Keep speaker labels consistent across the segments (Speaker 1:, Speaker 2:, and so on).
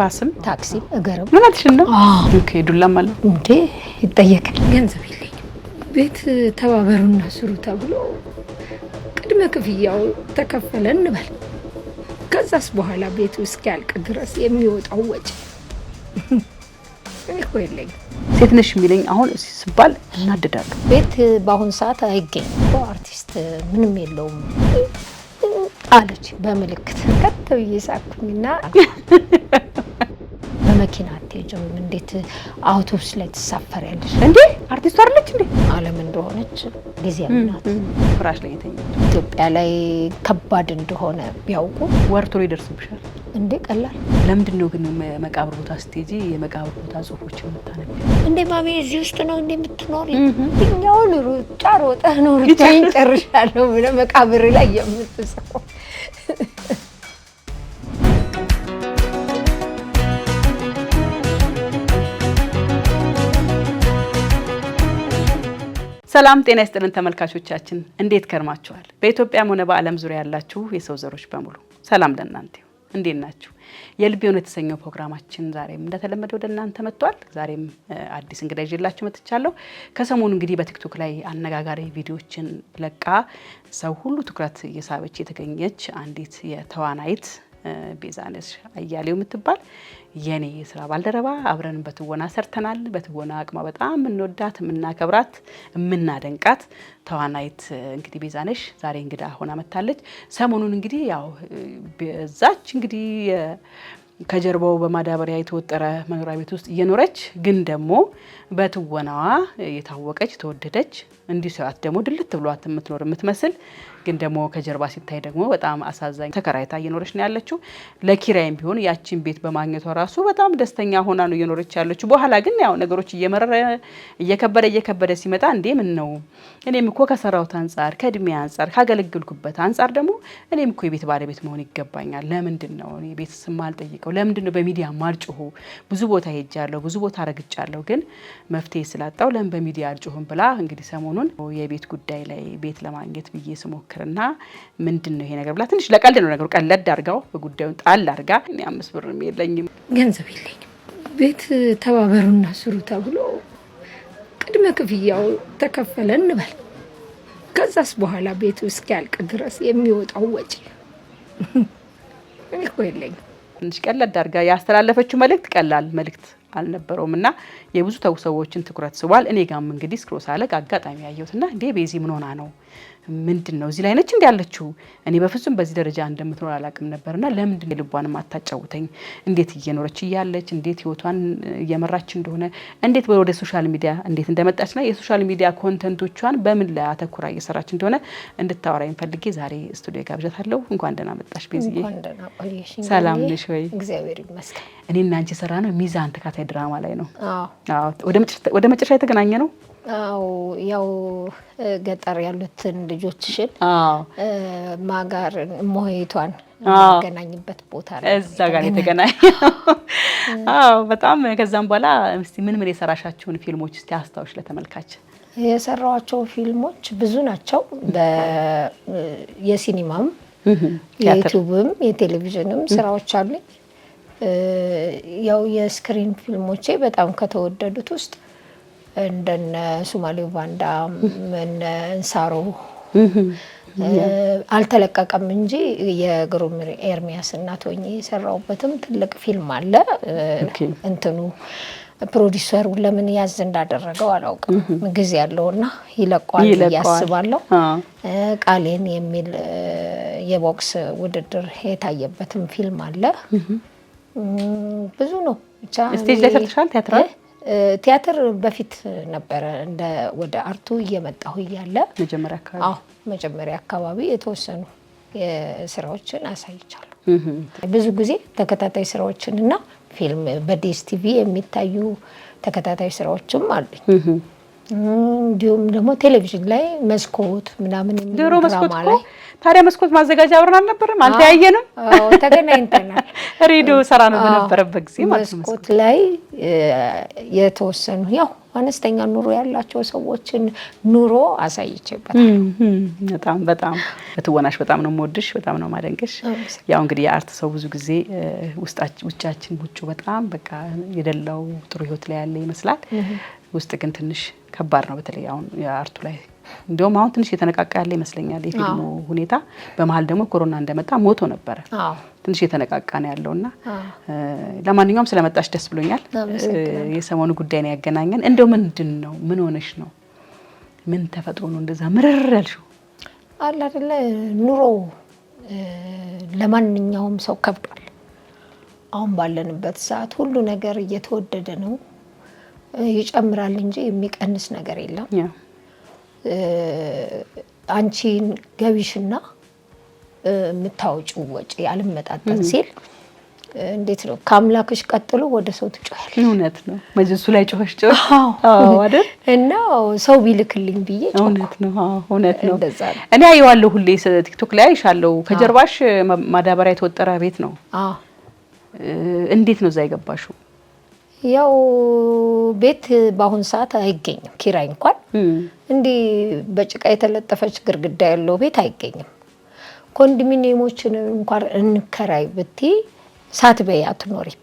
Speaker 1: ባስም
Speaker 2: ታክሲ እገረም
Speaker 1: ምናትሽን ነው ኦኬ ዱላም አለ
Speaker 2: እንዴ ይጠየቃል ገንዘብ የለኝ ቤት ተባበሩና ስሩ ተብሎ ቅድመ ክፍያው ተከፈለ እንበል ከዛስ በኋላ ቤቱ እስኪያልቅ ድረስ የሚወጣው ወጪ እኮ የለኝ
Speaker 1: ሴት ነሽ የሚለኝ አሁን ሲባል እናደዳለሁ
Speaker 2: ቤት በአሁን ሰዓት አይገኝም አርቲስት ምንም የለውም አለች በመልክት ከተው ይሳኩኝና በመኪና አትሄጂም እንዴት አውቶቡስ ላይ ተሳፈሪያለሽ
Speaker 1: እንዴ አርቲስት አይደለች እንዴ
Speaker 2: ዓለም እንደሆነች ጊዜያዊ ናት
Speaker 1: ፍራሽ ላይ የተኛች
Speaker 2: ኢትዮጵያ ላይ ከባድ እንደሆነ ቢያውቁ
Speaker 1: ወርቶ ይደርስብሻል
Speaker 2: እንዴ ቀላል
Speaker 1: ለምንድን ነው ግን መቃብር ቦታ ስትሄጂ የመቃብር ቦታ ጽሁፎችን የምታነቢ
Speaker 2: እንዴ ማሚ እዚህ ውስጥ ነው እንዴ የምትኖሪ እኛው ሩጫ ሮጠህ ነው ሩጫዬን ጨርሻለሁ ብለህ መቃብር ላይ የምትጽፈው
Speaker 1: ሰላም ጤና ይስጥልን ተመልካቾቻችን እንዴት ከርማችኋል በኢትዮጵያም ሆነ በዓለም ዙሪያ ያላችሁ የሰው ዘሮች በሙሉ ሰላም ለእናንተ እንዴት ናችሁ የልቤውን የተሰኘው ፕሮግራማችን ዛሬም እንደተለመደው ወደ እናንተ መጥቷል ዛሬም አዲስ እንግዳ ይዤላችሁ መጥቻለሁ ከሰሞኑ እንግዲህ በቲክቶክ ላይ አነጋጋሪ ቪዲዮዎችን ለቃ ሰው ሁሉ ትኩረት እየሳበች የተገኘች አንዲት የተዋናይት ቤዛነሽ አያሌው የምትባል የኔ የስራ ባልደረባ አብረን በትወና ሰርተናል በትወና አቅማ በጣም እንወዳት እናከብራት እናደንቃት ተዋናይት እንግዲህ ቤዛነሽ ዛሬ እንግዳ ሆና መጣለች ሰሞኑን እንግዲህ ያው በዛች እንግዲህ ከጀርባው በማዳበሪያ የተወጠረ መኖሪያ ቤት ውስጥ እየኖረች ግን ደግሞ በትወናዋ የታወቀች ተወደደች እንዲህ ሰዓት ደግሞ ድልት ብሏት የምትኖር የምትመስል ግን ደግሞ ከጀርባ ሲታይ ደግሞ በጣም አሳዛኝ ተከራይታ እየኖረች ነው ያለችው ለኪራይም ቢሆን ያቺን ቤት በማግኘቷ ራሱ በጣም ደስተኛ ሆና ነው እየኖረች ያለችው በኋላ ግን ያው ነገሮች እየከበደ ሲመጣ እንዴ ምን ነው እኔም እኮ ከሰራውት አንፃር ከእድሜ አንፃር ካገለግልኩበት አንፃር ደግሞ እኔም እኮ የቤት ባለቤት መሆን ይገባኛል ለምንድን ነው እኔ ቤት ስማል ጠይቀው ለምንድን ነው በሚዲያ ማልጭሁ ብዙ ቦታ ሄጃለሁ ብዙ ቦታ ረግጫለሁ ግን መፍትሄ ስላጣው ለምን በሚዲያ አልጭሁም ብላ እንግዲህ ሰሞኑን የቤት ጉዳይ ላይ ቤት ለማግኘት ብዬ ስሞክርና ምንድነው ይሄ ነገር ብላ ትንሽ ለቀልድ ነው ነገሩ ቀለድ አድርጋው በጉዳዩን ጣል አድርጋ እኔ 5 ብር የለኝም
Speaker 2: ገንዘብ የለኝም ቤት ተባበሩና ስሩ ተብሎ ቅድመ ክፍያው ተከፈለ እንበል ከዛስ በኋላ ቤቱ እስኪያልቅ ድረስ የሚወጣው ወጪ እኮ የለኝም
Speaker 1: ትንሽ ቀለድ አድርጋ ያስተላለፈችው መልእክት ቀላል መልእክት አልነበረውምና የብዙ ሰዎችን ትኩረት ስቧል እኔ ጋርም እንግዲህ ስክሮል ሳለቅ አጋጣሚ ያየሁትና እንዴ ቤዚ ምን ሆና ነው ምንድነው እዚህ ላይ ነች እንዴ ያለችው እኔ በፍጹም በዚህ ደረጃ እንደምትኖር አላቅም ነበርና ለምንድን ልቧንም አታጫውተኝ እንዴት እየኖረች ይያለች እንዴት ህይወቷን እየመራች እንደሆነ እንዴት ወደ ሶሻል ሚዲያ እንዴት እንደመጣችና የሶሻል ሚዲያ ኮንተንቶቿን በምን ላይ አተኩራ እየሰራች እንደሆነ እንድታወራኝ ፈልጌ ዛሬ ስቱዲዮ ጋብዣታለሁ እንኳን ደህና መጣሽ ቤዚዬ
Speaker 2: እንኳን ደህና ቆየሽ
Speaker 1: ሰላም ነሽ ወይ
Speaker 2: እግዚአብሔር ይመስገን
Speaker 1: እኔና አንቺ ሰራ ነው ሚዛን ተካታይ ድራማ ላይ ነው
Speaker 2: አዎ
Speaker 1: ወደ መጨረሻ የተገናኘ ነው
Speaker 2: አው ያው ገጠር ያሉትን ልጆችሽን ማጋር ሞሄቷን ማገናኝበት ቦታ ላይ
Speaker 1: እዛ ጋር የተገናኘ አው በጣም ከዛም በኋላ እስቲ ምን የሰራሻቸውን ፊልሞች እስቲ አስታውሽ ለተመልካች
Speaker 2: የሰራዋቸው ፊልሞች ብዙ ናቸው የሲኒማም የዩቲዩብም የቴሌቪዥንም ስራዎች አሉኝ ያው የስክሪን ፊልሞቼ በጣም ከተወደዱት ውስጥ እንደነ ሱማሌው ባንዳ እነ እንሳሮ አልተለቀቀም እንጂ የግሩም ኤርሚያስ እናት ሆኜ የሰራውበትም ትልቅ ፊልም አለ እንትኑ ፕሮዲዩሰሩ ለምን ያዝ እንዳደረገው አላውቅም ጊዜ ያለውና ይለቋል ያስባለው ቃሌን የሚል የቦክስ ውድድር የታየበትም ፊልም አለ ብዙ ነው ብቻ
Speaker 1: ስቴጅ ላይ ሰርተሻል
Speaker 2: ቲያትር በፊት ነበር እንደ ወደ አርቱ እየመጣሁ ይያለ መጀመሪያ አካባቢ የተወሰኑ የስራዎችን አሳይቻለሁ ብዙ ጊዜ ተከታታይ ስራዎችንና ፊልም በዲኤስ ቲቪ የሚታዩ ተከታታይ ስራዎችም አሉኝ እንዲሁም ደግሞ ቴሌቪዥን ላይ መስኮት ምናምን
Speaker 1: ድሮ መስኮት ላይ ታዲያ መስኮት ማዘጋጃ አብረን አልነበረም አልተያየንም
Speaker 2: ተገናኝተናል
Speaker 1: ሬዲዮ ሰራ ነው በነበረበት ጊዜ ማለት ነው
Speaker 2: መስኮት ላይ የተወሰኑ ያው አነስተኛ ኑሮ ያላቸው ሰዎችን ኑሮ አሳይቼበታል።
Speaker 1: በጣም በትወናሽ በጣም ነው የምወድሽ፣ በጣም ነው ማደንቅሽ። ያው እንግዲህ የአርት ሰው ብዙ ጊዜ ውስጣችን ውጩ በጣም በቃ የደላው ጥሩ ህይወት ላይ ያለ ይመስላል። ውስጥ ግን ትንሽ ከባድ ነው። በተለይ አሁን የአርቱ ላይ እንደውም አሁን ትንሽ የተነቃቃ ያለ ይመስለኛል የፊልሙ ሁኔታ። በመሀል ደግሞ ኮሮና እንደመጣ ሞቶ ነበረ። ትንሽ የተነቃቃ ነው ያለውና ለማንኛውም ስለመጣሽ ደስ ብሎኛል። የሰሞኑ ጉዳይ ነው ያገናኘን። እንደው ምንድነው? ምን ሆነሽ ነው? ምን ተፈጥሮ ነው እንደዛ ምርር ያልሽው?
Speaker 2: አለ አይደለ ኑሮ ለማንኛውም ሰው ከብዷል። አሁን ባለንበት ሰዓት ሁሉ ነገር እየተወደደ ነው። ይጨምራል እንጂ የሚቀንስ ነገር የለም። አንቺን ገቢሽና የምታወጪው ወጪ ያልመጣጠን ሲል እንዴት ነው ከአምላክሽ ቀጥሎ ወደ ሰው ትጮያለሽ?
Speaker 1: እውነት ነው። መጀሱ ላይ ጮኸሽ አይደል?
Speaker 2: እና ሰው ቢልክልኝ ብዬ ጮኸ።
Speaker 1: እውነት ነው። እውነት ነው። እኔ አየዋለሁ ሁሌ ቲክቶክ ላይ አይሻለሁ። ከጀርባሽ ማዳበሪያ የተወጠረ ቤት ነው። እንዴት ነው እዛ የገባሽው?
Speaker 2: ያው ቤት በአሁን ሰዓት አይገኝም። ኪራይ እንኳን እንዲህ በጭቃ የተለጠፈች ግድግዳ ያለው ቤት አይገኝም። ኮንዶሚኒየሞችን እንኳን እንከራይ ብትይ ሳትበይ አትኖሪም።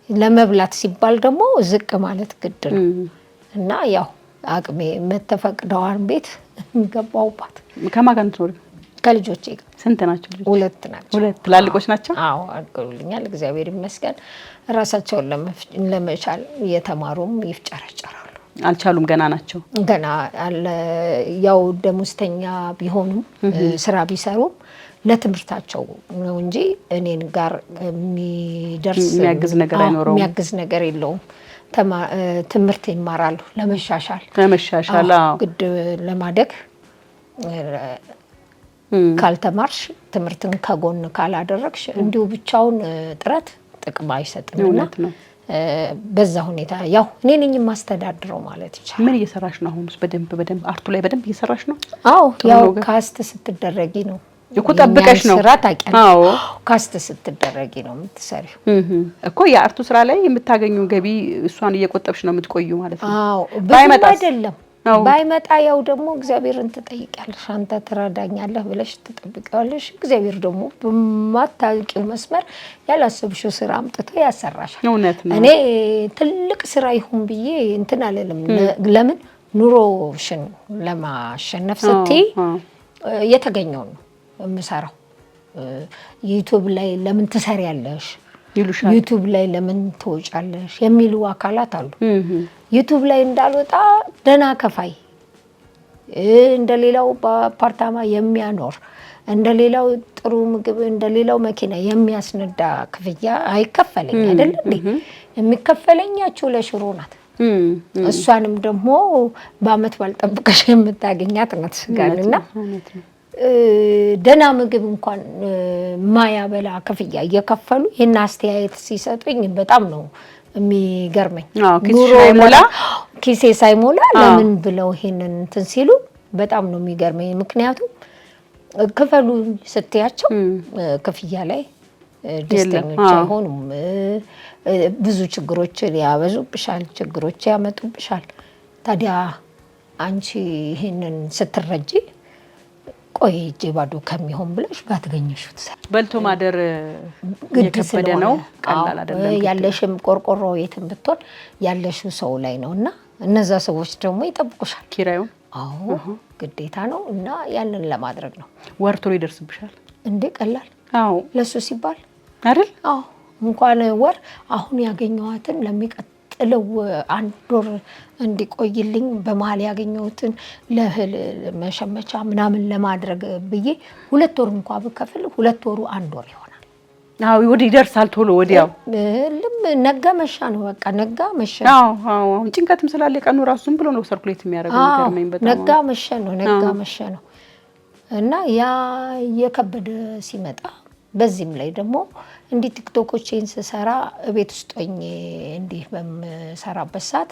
Speaker 2: ለመብላት ሲባል ደግሞ ዝቅ ማለት ግድ ነው እና ያው አቅሜ መተፈቅደዋን ቤት ገባሁባት።
Speaker 1: ከማን ጋር ትኖሪ?
Speaker 2: ከልጆቼ ጋር።
Speaker 1: ስንት ናቸው ልጆች?
Speaker 2: 2 ናቸው።
Speaker 1: 2 ትላልቆች ናቸው?
Speaker 2: አዎ አድርገውልኛል፣ እግዚአብሔር ይመስገን። ራሳቸውን ለመቻል እየተማሩም ይፍጨረጨራሉ።
Speaker 1: አልቻሉም፣ ገና ናቸው።
Speaker 2: ገና አለ ያው ደሞዝተኛ ቢሆኑም ስራ ቢሰሩም ለትምህርታቸው ነው እንጂ እኔን ጋር የሚደርስ
Speaker 1: የሚያግዝ ነገር አይኖረውም።
Speaker 2: የሚያግዝ ነገር የለውም። ትምህርት ይማራሉ ለመሻሻል ግድ ለማደግ። ካልተማርሽ ትምህርትን ከጎን ካላደረግሽ እንዲሁ ብቻውን ጥረት ጥቅም አይሰጥምና በዛ ሁኔታ ያው እኔ ነኝ የማስተዳድረው ማለት ይቻላል።
Speaker 1: ምን እየሰራሽ ነው አሁን? በደንብ አርቱ ላይ በደንብ እየሰራሽ ነው?
Speaker 2: አዎ ያው ካስት ስትደረጊ ነው
Speaker 1: እኮ ጠብቀሽ ነው
Speaker 2: ስራ ታውቂያለሽ። አዎ ካስት ስትደረጊ ነው የምትሰሪው
Speaker 1: እኮ የአርቱ ስራ ላይ የምታገኙ ገቢ እሷን እየቆጠብሽ ነው የምትቆዩ ማለት ነው።
Speaker 2: አዎ ባይመጣ አይደለም ባይመጣ ያው ደግሞ እግዚአብሔርን ትጠይቂያለሽ። አንተ ትረዳኛለህ ብለሽ ትጠብቂዋለሽ። እግዚአብሔር ደግሞ በማታውቂው መስመር ያላሰብሽው ስራ አምጥቶ ያሰራሻል።
Speaker 1: እውነት ነው።
Speaker 2: እኔ ትልቅ ስራ ይሁን ብዬ እንትን አለለም። ለምን ኑሮሽን ለማሸነፍ ስትይ የተገኘው ነው የምሰራው። ዩቲዩብ ላይ ለምን ትሰሪያለሽ? ዩቲዩብ ላይ ለምን ትወጫለሽ የሚሉ አካላት አሉ። ዩቲዩብ ላይ እንዳልወጣ ደና ከፋይ እንደሌላው በአፓርታማ የሚያኖር እንደሌላው ጥሩ ምግብ እንደሌላው መኪና የሚያስነዳ ክፍያ አይከፈለኝ አይደል እንዴ? የሚከፈለኛችሁ ለሽሮ ናት። እሷንም ደግሞ በአመት ባልጠብቀሽ የምታገኛት ናት ስጋልና ደና ምግብ እንኳን ማያበላ ክፍያ እየከፈሉ ይሄን አስተያየት ሲሰጡኝ በጣም ነው የሚገርመኝ። ኪሴ ሳይሞላ ለምን ብለው ይሄንን እንትን ሲሉ በጣም ነው የሚገርመኝ። ምክንያቱም ክፈሉ ስትያቸው ክፍያ ላይ ደስተኞች አይሆኑም። ብዙ ችግሮችን ያበዙብሻል፣ ችግሮች ያመጡብሻል። ታዲያ አንቺ ይሄንን ስትረጂ ቆይ እጄ ባዶ ከሚሆን ብለሽ ባትገኘሽው ትሰሪ።
Speaker 1: በልቶ ማደር የከበደ ነው፣ ቀላል አይደለም።
Speaker 2: ያለሽም ቆርቆሮ የትም ብትሆን ያለሽው ሰው ላይ ነውና እነዛ ሰዎች ደግሞ ይጠብቁሻል ኪራዩን። አዎ ግዴታ ነው እና ያንን ለማድረግ ነው።
Speaker 1: ወርቶ ይደርስብሻል እንዴ?
Speaker 2: ቀላል
Speaker 1: አዎ፣
Speaker 2: ለሱ ሲባል
Speaker 1: አይደል?
Speaker 2: አዎ እንኳን ወር አሁን ያገኘዋትን ለሚቀጥለው 1 ወር እንዲቆይልኝ በመሀል ያገኘሁትን ለእህል መሸመቻ ምናምን ለማድረግ ብዬ 2 ወር እንኳን ብከፍል 2 ወሩ 1 ወር ይሆናል።
Speaker 1: አዎ ወዲ ይደርሳል ቶሎ ወዲያው።
Speaker 2: ነጋ መሻ ነው በቃ ነጋ መሻ።
Speaker 1: አዎ ጭንቀትም ስላለ ቀኑ ራሱን ብሎ ነው ሰርኩሌት የሚያደርገው ነገር ነው። በጣም
Speaker 2: ነጋ መሻ ነው ነጋ መሻ ነው እና ያ የከበደ ሲመጣ በዚህም ላይ ደግሞ እንዲህ ቲክቶኮችን ስሰራ ቤት ውስጥ ሆኜ እንዲህ በምሰራበት ሰዓት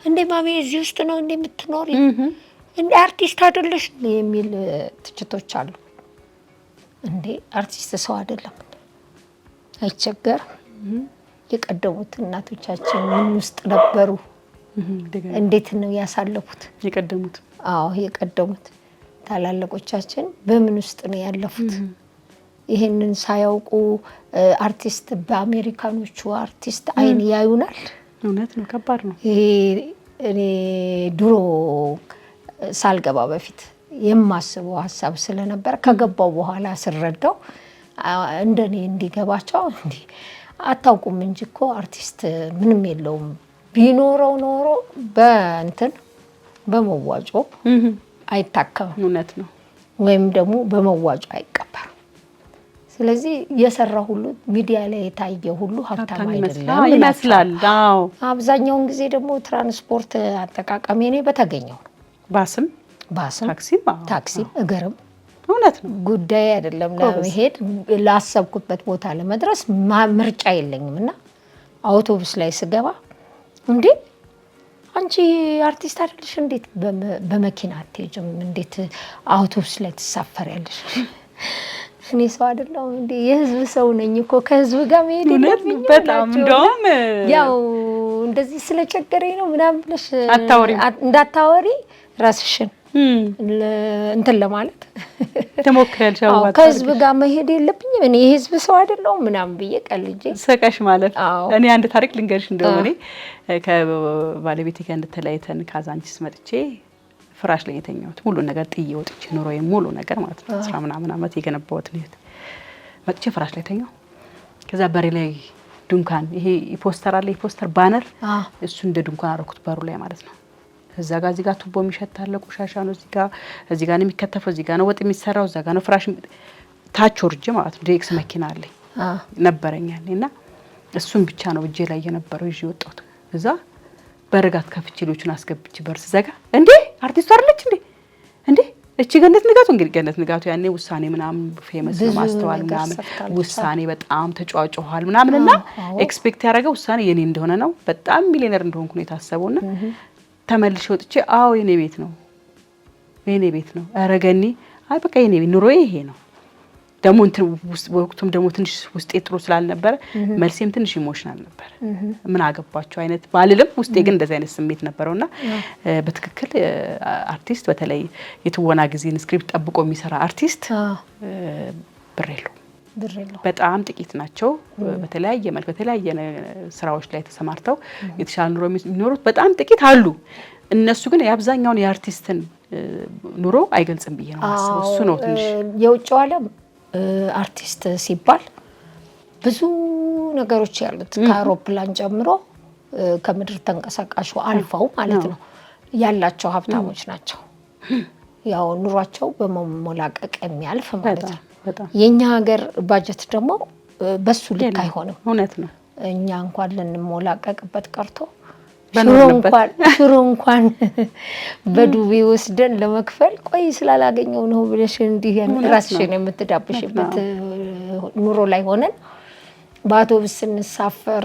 Speaker 2: እንዴ ማሚ እዚህ ውስጥ ነው እንዴ የምትኖሪ? እንዴ አርቲስት አይደለሽ የሚል ትችቶች አሉ። እንዴ አርቲስት ሰው አይደለም አይቸገርም? የቀደሙት እናቶቻችን ምን ውስጥ ነበሩ? እንዴት ነው ያሳለፉት
Speaker 1: የቀደሙት?
Speaker 2: አዎ የቀደሙት ታላላቆቻችን በምን ውስጥ ነው ያለፉት? ይሄንን ሳያውቁ አርቲስት በአሜሪካኖቹ አርቲስት አይን ያዩናል።
Speaker 1: እውነት ነው፣ ከባድ ነው።
Speaker 2: እኔ ድሮ ሳልገባ በፊት የማስበው ሀሳብ ስለነበር ከገባው በኋላ ስረዳው እንደኔ እንዲገባቸው እንዴ አታውቁም እንጂ እኮ አርቲስት ምንም የለውም፣ ቢኖረው ኖሮ በእንትን በመዋጮ አይታከምም።
Speaker 1: እውነት ነው።
Speaker 2: ወይም ደግሞ በመዋጮ አይቀበርም። ስለዚህ የሰራ ሁሉ ሚዲያ ላይ የታየ ሁሉ ሀብታም አይደለም
Speaker 1: ይመስላል። አዎ
Speaker 2: አብዛኛውን ጊዜ ደግሞ ትራንስፖርት አጠቃቀሜ እኔ በተገኘው
Speaker 1: ባስም ታክሲም እግርም
Speaker 2: እውነት ነው ጉዳይ አይደለም። ለመሄድ ላሰብኩበት ቦታ ለመድረስ ምርጫ የለኝም እና አውቶቡስ ላይ ስገባ እንዴ አንቺ አርቲስት አይደለሽ እንዴት በመኪና አትሄጂም? እንዴት አውቶቡስ ላይ ትሳፈሪያለሽ? እኔ ሰው አይደለሁ እንዴ? የህዝብ ሰው ነኝ እኮ ከህዝብ ጋር መሄድ የለብኝም።
Speaker 1: በጣም እንደውም
Speaker 2: ያው እንደዚህ ስለቸገረኝ ነው ምናምን ብለሽ
Speaker 1: እንዳታወሪ
Speaker 2: ራስሽን እንትን ለማለት
Speaker 1: ተሞክረልሽ።
Speaker 2: ከህዝብ ጋር መሄድ የለብኝም እኔ የህዝብ ሰው አይደለሁም ምናምን ብዬ ቀልጄ
Speaker 1: ሰቀሽ ማለት። እኔ አንድ ታሪክ ልንገርሽ። እንደው እኔ ከባለቤቴ ጋር እንደተለያይተን ካዛንቺስ መጥቼ ፍራሽ ላይ የተኛሁት ሙሉ ነገር ጥዬ ወጥቼ ኑሮዬ ሙሉ ነገር ማለት ነው 10 ምናምን ዓመት የገነባሁት ነው መጥቼ ፍራሽ ላይ ተኛሁ። ከዛ በሬ ላይ ድንኳን ይሄ ፖስተር አለ ፖስተር ባነር እሱ እንደ ድንኳን አደረኩት በሩ ላይ ማለት ነው። እዛ ጋር እዚህ ጋር ቱቦ የሚሸታለ ቆሻሻ ነው እዚህ ጋር ነው የሚከተፈው እዚህ ጋር ነው ወጥ የሚሰራው እዛ ጋር ነው ፍራሽ ታች ወርጄ ማለት ነው። ዴክስ መኪና አለኝ ነበረኛል እና እሱን ብቻ ነው እጄ ላይ የነበረው ይዤ ወጣሁት። እዛ በረጋት ከፍቼ ልጆቹን አስገብቼ በርስ ዘጋ። እንዴ አርቲስቱ አይደለች እንዴ እቺ ገነት ንጋቱ እንግዲህ ገነት ንጋቱ ያኔ ውሳኔ ምናምን ፌመስ ነው ማስተዋል ምናምን ውሳኔ በጣም ተጫዋጭኋል ምናምንና ኤክስፔክት ያደረገው ውሳኔ የኔ እንደሆነ ነው። በጣም ሚሊዮነር እንደሆንኩ ነው የታሰበውና ተመልሼ ወጥቼ አዎ የኔ ቤት ነው አረገኒ አይ በቃ የኔ ቤት ኑሮዬ ይሄ ነው። ደሞ እንትን ወቅቱም ደሞ ትንሽ ውስጤ ጥሩ ስላልነበረ መልሴም ትንሽ ኢሞሽናል ነበር። ምን አገባቸው አይነት ባልልም ውስጤ ግን እንደዚህ አይነት ስሜት ነበርውና በትክክል አርቲስት በተለይ የትወና ጊዜን ስክሪፕት ጠብቆ የሚሰራ አርቲስት ብሬሎ በጣም ጥቂት ናቸው። በተለያየ መልኩ በተለያየ ስራዎች ላይ ተሰማርተው የተሻለ ኑሮ የሚኖሩት በጣም ጥቂት አሉ። እነሱ ግን የአብዛኛውን የአርቲስትን ኑሮ አይገልጽም ብዬ ነው ማስበው። እሱ ነው ትንሽ
Speaker 2: የውጭው ዓለም አርቲስት ሲባል ብዙ ነገሮች ያሉት ከአውሮፕላን ጀምሮ ከምድር ተንቀሳቃሹ አልፈው ማለት ነው ያላቸው ሀብታሞች ናቸው። ያው ኑሯቸው በመሞላቀቅ የሚያልፍ ማለት ነው። የኛ ሀገር ባጀት ደግሞ በሱ ልክ አይሆንም።
Speaker 1: እውነት ነው።
Speaker 2: እኛ እንኳን ልንሞላቀቅበት ቀርቶ ሽሮ እንኳን በዱቤ ወስደን ለመክፈል ቆይ ስላላገኘው ነው ብለሽ እንዲህ ራስሽን የምትዳብሽበት ኑሮ ላይ ሆነን በአውቶቡስ ስንሳፈር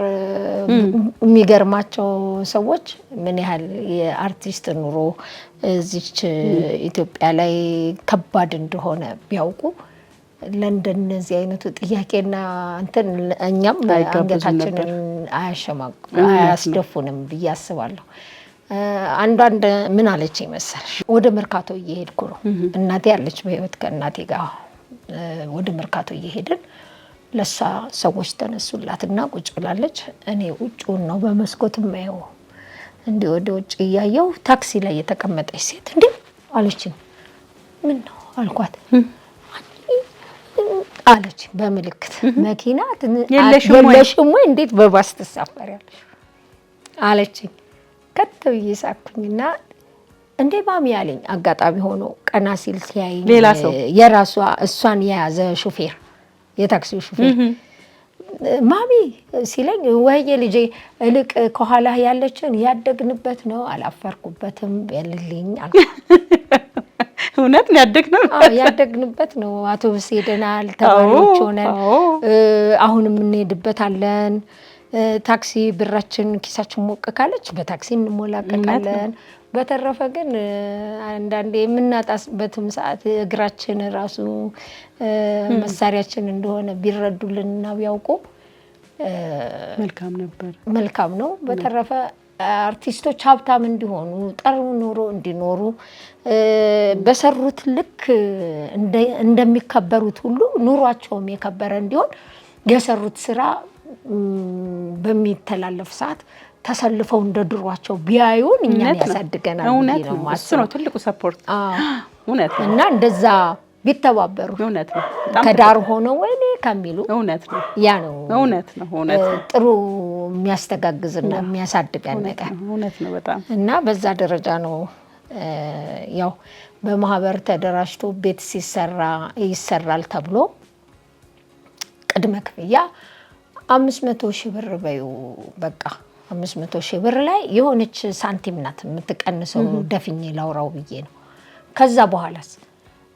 Speaker 2: የሚገርማቸው ሰዎች ምን ያህል የአርቲስት ኑሮ እዚች ኢትዮጵያ ላይ ከባድ እንደሆነ ቢያውቁ ለእንደነዚህ አይነቱ ጥያቄና እንትን እኛም አንገታችንን አያስደፉንም ብዬ አስባለሁ። አንዳንድ ምን አለች መሰለሽ ወደ መርካቶ እየሄድኩ ነው እናቴ ያለች በህይወት ከእናቴ ጋር ወደ መርካቶ እየሄድን ለሷ ሰዎች ተነሱላትና ቁጭ ብላለች። እኔ ውጭውን ነው በመስኮት ማየው እንዴ ወደ ውጭ ያየው ታክሲ ላይ የተቀመጠች ሴት እንዴ አለችኝ። ምን ነው አልኳት። አለች በምልክት መኪና የለሽም ወይ እንዴት በባስ ተሳፈሪያለሽ አለችኝ። ከተብዬ ሳኩኝና እንዴ ማሚ ያለኝ አጋጣሚ ሆኖ ቀና ሲል ሲያይ የራሷ እሷን የያዘ ሹፌር የታክሲው ሹፌር ማሚ ሲለኝ ወይዬ ልጄ እልቅ ከኋላ ያለችን ያደግንበት ነው አላፈርኩበትም በልልኝ አልኩ።
Speaker 1: እውነት ነው
Speaker 2: ያደግንበት ነው። አውቶቡስ ሄደናል ተማሪዎች ሆነን አሁንም እንሄድበታለን። ታክሲ ብራችን ኪሳችን ሞቅ ካለች በታክሲ እንሞላቀቃለን። በተረፈ ግን አንዳንዴ የምናጣስበትም ሰዓት እግራችን ራሱ መሳሪያችን እንደሆነ ቢረዱልንና ቢያውቁ
Speaker 1: መልካም ነበር።
Speaker 2: መልካም ነው። በተረፈ አርቲስቶች ሀብታም እንዲሆኑ ጥሩ ኑሮ እንዲኖሩ በሰሩት ልክ እንደሚከበሩት ሁሉ ኑሯቸውም የከበረ እንዲሆን የሰሩት ስራ በሚተላለፍ ሰዓት ተሰልፈው እንደ ድሯቸው ቢያዩን እኛን ያሳድገናል ነው ማለት
Speaker 1: ነው። ትልቁ ሰፖርት እውነት ነው።
Speaker 2: እና እንደዛ ቢተባበሩ
Speaker 1: እውነት ነው።
Speaker 2: ከዳር ሆነው ወይኔ ከሚሉ
Speaker 1: እውነት ነው።
Speaker 2: ያ ነው
Speaker 1: እውነት ነው። እውነት ነው።
Speaker 2: ጥሩ የሚያስተጋግዝና የሚያሳድገን ነገር
Speaker 1: እውነት ነው በጣም
Speaker 2: እና በዛ ደረጃ ነው ያው በማህበር ተደራጅቶ ቤት ይሰራል ተብሎ ቅድመ ክፍያ 500 ሺህ ብር በዩ በቃ 500 ሺህ ብር ላይ የሆነች ሳንቲም ናት የምትቀንሰው ደፍኜ ላውራው ብዬ ነው። ከዛ በኋላስ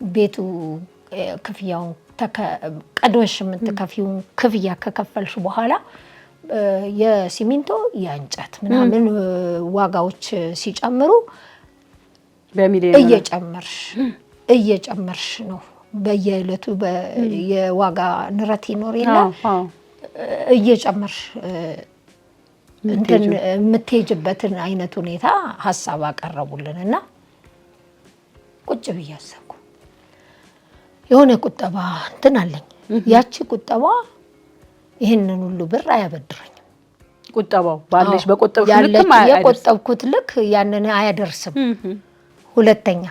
Speaker 2: ቤቱ ክፍያውን ቀድመሽ የምትከፊውን ክፍያ ከከፈልሽ በኋላ የሲሚንቶ የእንጨት ምናምን ዋጋዎች ሲጨምሩ
Speaker 1: በሚሊዮን
Speaker 2: እየጨመርሽ ነው። በየዕለቱ የዋጋ ንረት ይኖር የለ እየጨመርሽ እንትን የምትሄጅበትን አይነት ሁኔታ ሀሳብ አቀረቡልንና ቁጭ ብዬ አሰብኩ። የሆነ ቁጠባ እንትን አለኝ። ያቺ ቁጠባ ይሄንን ሁሉ ብር አያበድረኝም።
Speaker 1: ቁጠባው ባለሽ በቆጠብሽ ልክ
Speaker 2: የቆጠብኩት ልክ ያንን አያደርስም። ሁለተኛ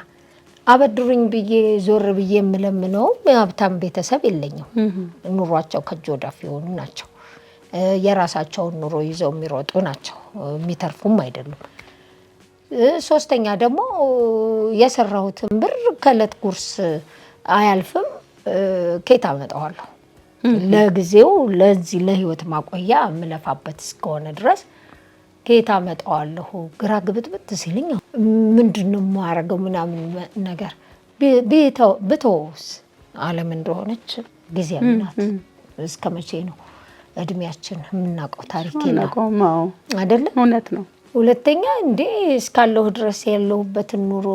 Speaker 2: አበድሩኝ ብዬ ዞር ብዬ የምለምነው የሀብታም ቤተሰብ የለኝም። ኑሯቸው ከእጅ ወዳፍ የሆኑ ናቸው። የራሳቸውን ኑሮ ይዘው የሚሮጡ ናቸው። የሚተርፉም አይደሉም። ሶስተኛ ደግሞ የሰራሁትን ብር ከዕለት ጉርስ አያልፍም። ከየት አመጣዋለሁ? ለጊዜው ለዚህ ለህይወት ማቆያ የምለፋበት እስከሆነ ድረስ ከየት አመጣዋለሁ? ግራ ግብጥብጥ ሲልኝ ምንድነው የማደርገው ምናምን ነገር ብተውስ ዓለም እንደሆነች ጊዜ ናት። እስከ መቼ ነው እድሜያችን የምናውቀው? ታሪክ ነው አይደለ?
Speaker 1: እውነት ነው።
Speaker 2: ሁለተኛ እንዴ እስካለሁ ድረስ ያለሁበትን ኑሮ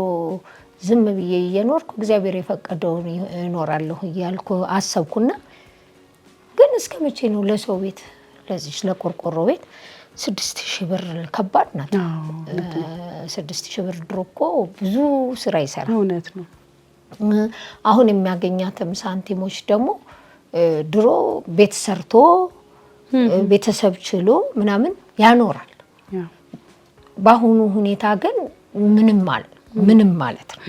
Speaker 2: ዝም ብዬ እየኖርኩ እግዚአብሔር የፈቀደውን እኖራለሁ እያልኩ አሰብኩና ግን እስከ መቼ ነው ለሰው ቤት ለዚህ ለቆርቆሮ ቤት 6000 ብር ከባድ ናት። 6000 ብር ድሮ እኮ ብዙ ስራ ይሰራል።
Speaker 1: እውነት ነው።
Speaker 2: አሁን የሚያገኛትም ሳንቲሞች ደግሞ ድሮ ቤት ሰርቶ ቤተሰብ ችሎ ምናምን ያኖራል። በአሁኑ ሁኔታ ግን ምንም ማለት ነው።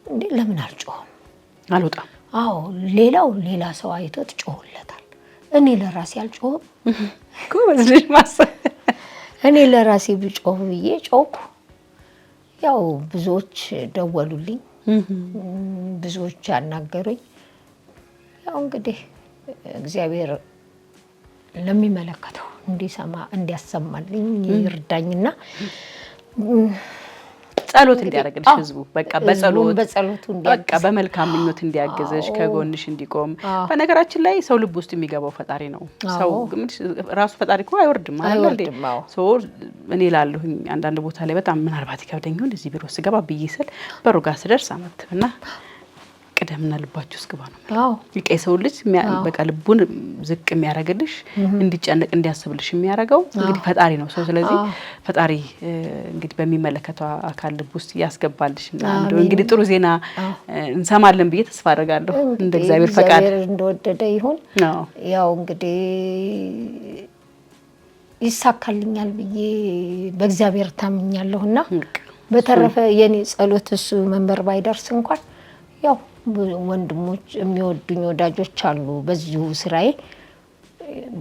Speaker 2: እንዴ ለምን አልጮህም?
Speaker 1: አልወጣም።
Speaker 2: አዎ ሌላ ሰው አይቶት ጮህለታል። እኔ ለራሴ አልጮህም?
Speaker 1: ጎበዝሽ ማሰብ
Speaker 2: እኔ ለራሴ ብጮህ ብዬ ጮኩ። ያው ብዙዎች ደወሉልኝ፣ ብዙዎች ያናገሩኝ። ያው እንግዲህ እግዚአብሔር ለሚመለከተው እንዲያሰማልኝ ይርዳኝና
Speaker 1: ጸሎት እንዲያደርግልሽ ህዝቡ በቃ
Speaker 2: በጸሎቱ
Speaker 1: በቃ በመልካም ምኞት እንዲያግዝሽ ከጎንሽ እንዲቆም። በነገራችን ላይ ሰው ልብ ውስጥ የሚገባው ፈጣሪ ነው። ሰው ራሱ ፈጣሪ እኮ አይወርድም አይደል? ሰው እኔ ላለሁኝ አንዳንድ ቦታ ላይ በጣም ምናልባት ይከብደኝ ይሁን እዚህ ቢሮ ስገባ ብዬ ስል በሩ ጋር ስደርስ አመትና ቀደምና ልባችሁ እስግባ ነው። አዎ ይቀይ ሰው ልጅ በቃ ልቡን ዝቅ የሚያረግልሽ እንዲጨነቅ እንዲያስብልሽ የሚያረጋው እንግዲህ ፈጣሪ ነው። ሰው ስለዚህ ፈጣሪ እንግዲህ በሚመለከተው አካል ልብ ውስጥ ያስገባልሽና እንግዲህ ጥሩ ዜና እንሰማለን ብዬ ተስፋ አደርጋለሁ። እንደ እግዚአብሔር ፈቃድ
Speaker 2: እንደወደደ ይሁን። ያው እንግዲህ ይሳካልኛል ብዬ በእግዚአብሔር ታምኛለሁና በተረፈ የኔ ጸሎት እሱ መንበር ባይደርስ እንኳን ያው ወንድሞች የሚወዱኝ ወዳጆች አሉ። በዚሁ ስራዬ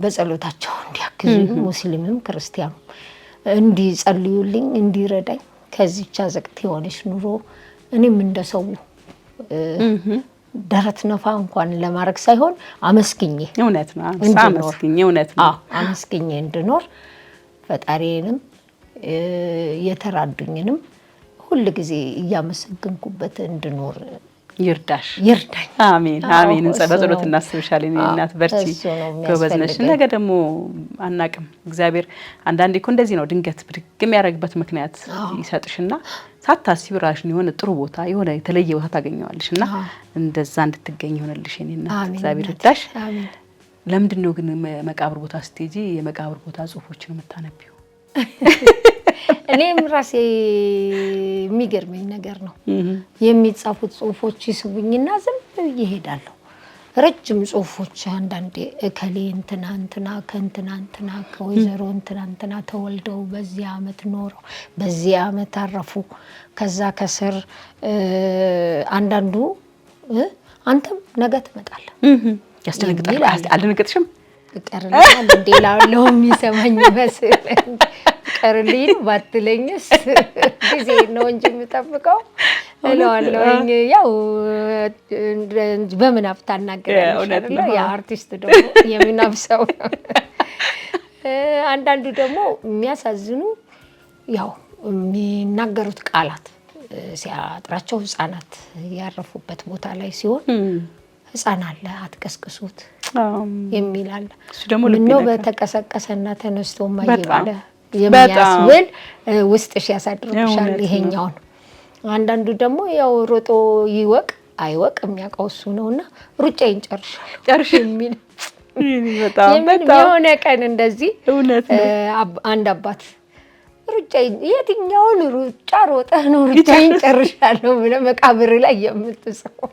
Speaker 2: በጸሎታቸው እንዲያግዙኝ ሙስሊምም ክርስቲያኑ እንዲጸልዩልኝ እንዲረዳኝ ከዚህች አዘቅት የሆነች ኑሮ እኔም እንደሰው ደረት ነፋ እንኳን ለማድረግ ሳይሆን አመስግኜ
Speaker 1: እውነት ነው
Speaker 2: አመስግኜ እንድኖር ፈጣሪዬንም የተራዱኝንም ሁሉ ጊዜ እያመሰግንኩበት እንድኖር
Speaker 1: ይርዳኝ።
Speaker 2: አሜን
Speaker 1: አሜን። ጸሎት እናስብሻለን። እናት በርቺ፣ ጎበዝ ነሽ። ነገ ደግሞ አናቅም። እግዚአብሔር አንዳንዴ እኮ እንደዚህ ነው፣ ድንገት ብድግ የሚያደርግበት ምክንያት ይሰጥሽና ሳታስቢ ራስሽን የሆነ ጥሩ ቦታ የሆነ የተለየ ቦታ ታገኘዋለሽና እንደዛ እንድትገኝ ይሆንልሽ የኔና እግዚአብሔር ይርዳሽ። ለምንድን ነው ግን መቃብር ቦታ ስትሄጂ የመቃብር ቦታ ጽሁፎችን የምታነቢው?
Speaker 2: እኔም ራሴ የሚገርመኝ ነገር ነው የሚጻፉት ጽሁፎች ይስቡኝና ዝም ብዬ እሄዳለሁ። ረጅም ጽሁፎች አንዳንዴ እከሌ እንትና ከእንትና ከወይዘሮ እንትና ተወልደው በዚህ አመት ኖረው በዚህ አመት አረፉ። ከዛ ከስር አንዳንዱ አንተም ነገ ትመጣለህ
Speaker 1: ያስደነግጣል። አልደነገጥሽም?
Speaker 2: ቀርልኝ እንዴ ላለው የሚሰማኝ መስል ቀርልኝ ባትለኝስ ጊዜ ነው እንጂ የምጠብቀው እለዋለሁኝ። ያው በምን አፍታ እናገራለሁ ያ አርቲስት ደግሞ የምናብ ሰው። አንዳንዱ ደግሞ የሚያሳዝኑ ያው የሚናገሩት ቃላት ሲያጥራቸው ህፃናት ያረፉበት ቦታ ላይ ሲሆን ህፃን አለ አትቀስቅሱት የሚል አለ። ምነው በተቀሰቀሰና ተነስቶ ማይባለ የሚያስብል ውስጥሽ ያሳድርብሻል ይሄኛውን። አንዳንዱ ደግሞ ያው ሮጦ ይወቅ አይወቅ የሚያውቀው እሱ ነውና ሩጫዬን ጨርሽ የሚል በጣም የሆነ ቀን እንደዚህ አንድ አባት ሩጫዬን የትኛውን ሩጫ ሮጠህ ነው ሩጫዬን ጨርሻለሁ ብለህ መቃብር ላይ የምትጽፈው?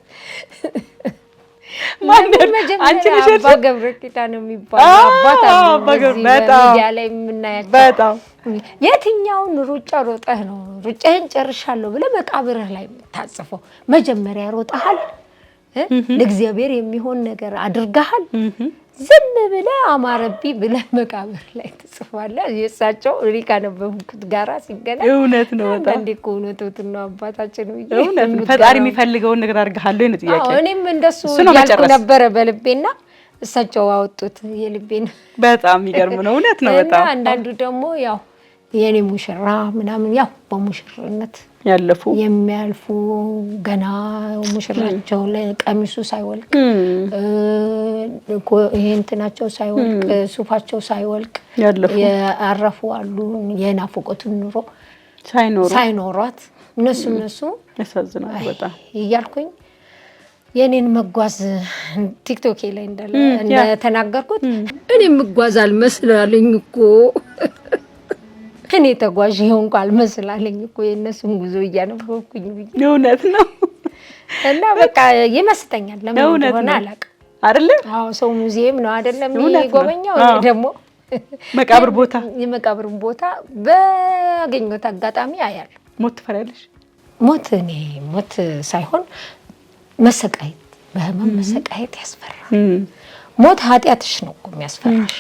Speaker 2: አንቺ ነሽ አባ ገብረ ኪዳን የሚባለው አባት አሉ ሚዲያ ላይ የምናያቸው። በጣም የትኛውን ሩጫ ሮጠህ ነው ሩጫዬን ጨርሻለሁ ብለህ መቃብርህ ላይ የምታጽፈው? መጀመሪያ ሮጠሃል፣ ለእግዚአብሔር የሚሆን ነገር አድርገሃል። ዝም ብለህ አማረቢ ብለህ መቃብር ላይ ትጽፋለህ። የእሳቸው እኔ ካነበብኩት ጋራ ሲገናኝ
Speaker 1: እውነት ነው። በጣም
Speaker 2: እንዴ ኮኖቶት ነው አባታችን ነው።
Speaker 1: እውነት ነው። ፈጣሪ የሚፈልገውን ነገር አድርገሃል ነው ጥያቄ።
Speaker 2: እኔም እንደሱ ያልኩ ነበረ በልቤና እሳቸው አወጡት የልቤን።
Speaker 1: በጣም የሚገርም ነው። እውነት ነው። በጣም
Speaker 2: አንዳንዱ ደግሞ ያው የኔ ሙሽራ ምናምን ያው በሙሽርነት
Speaker 1: ያለፉ
Speaker 2: የሚያልፉ ገና ሙሽራቸው ላይ ቀሚሱ ሳይወልቅ ይሄ እንትናቸው ሳይወልቅ ሱፋቸው ሳይወልቅ ያረፉ አሉ። የናፍቆቱን ኑሮ ሳይኖሯት እነሱ
Speaker 1: ያሳዝናል በጣም
Speaker 2: እያልኩኝ የኔን መጓዝ ቲክቶክ ላይ እንደተናገርኩት እኔም መጓዝ አልመስላለኝ እኮ እኔ ተጓዥ ይሆንኩ አልመስላለኝ እኮ የነሱን ጉዞ እያነበብኩኝ ብዬ።
Speaker 1: እውነት ነው።
Speaker 2: እና በቃ ይመስጠኛል ለምን እንደሆነ አላውቅም አይደል? አዎ ሰው ሙዚየም ነው አይደለም የሚጎበኘው። ደግሞ መቃብር ቦታ በአገኘሁት አጋጣሚ አያለሁ።
Speaker 1: ሞት ትፈሪያለሽ?
Speaker 2: እኔ ሞት ሳይሆን መሰቃየት፣ በህመም መሰቃየት ያስፈራል። ሞት ኃጢአትሽ ነው እኮ የሚያስፈራሽ።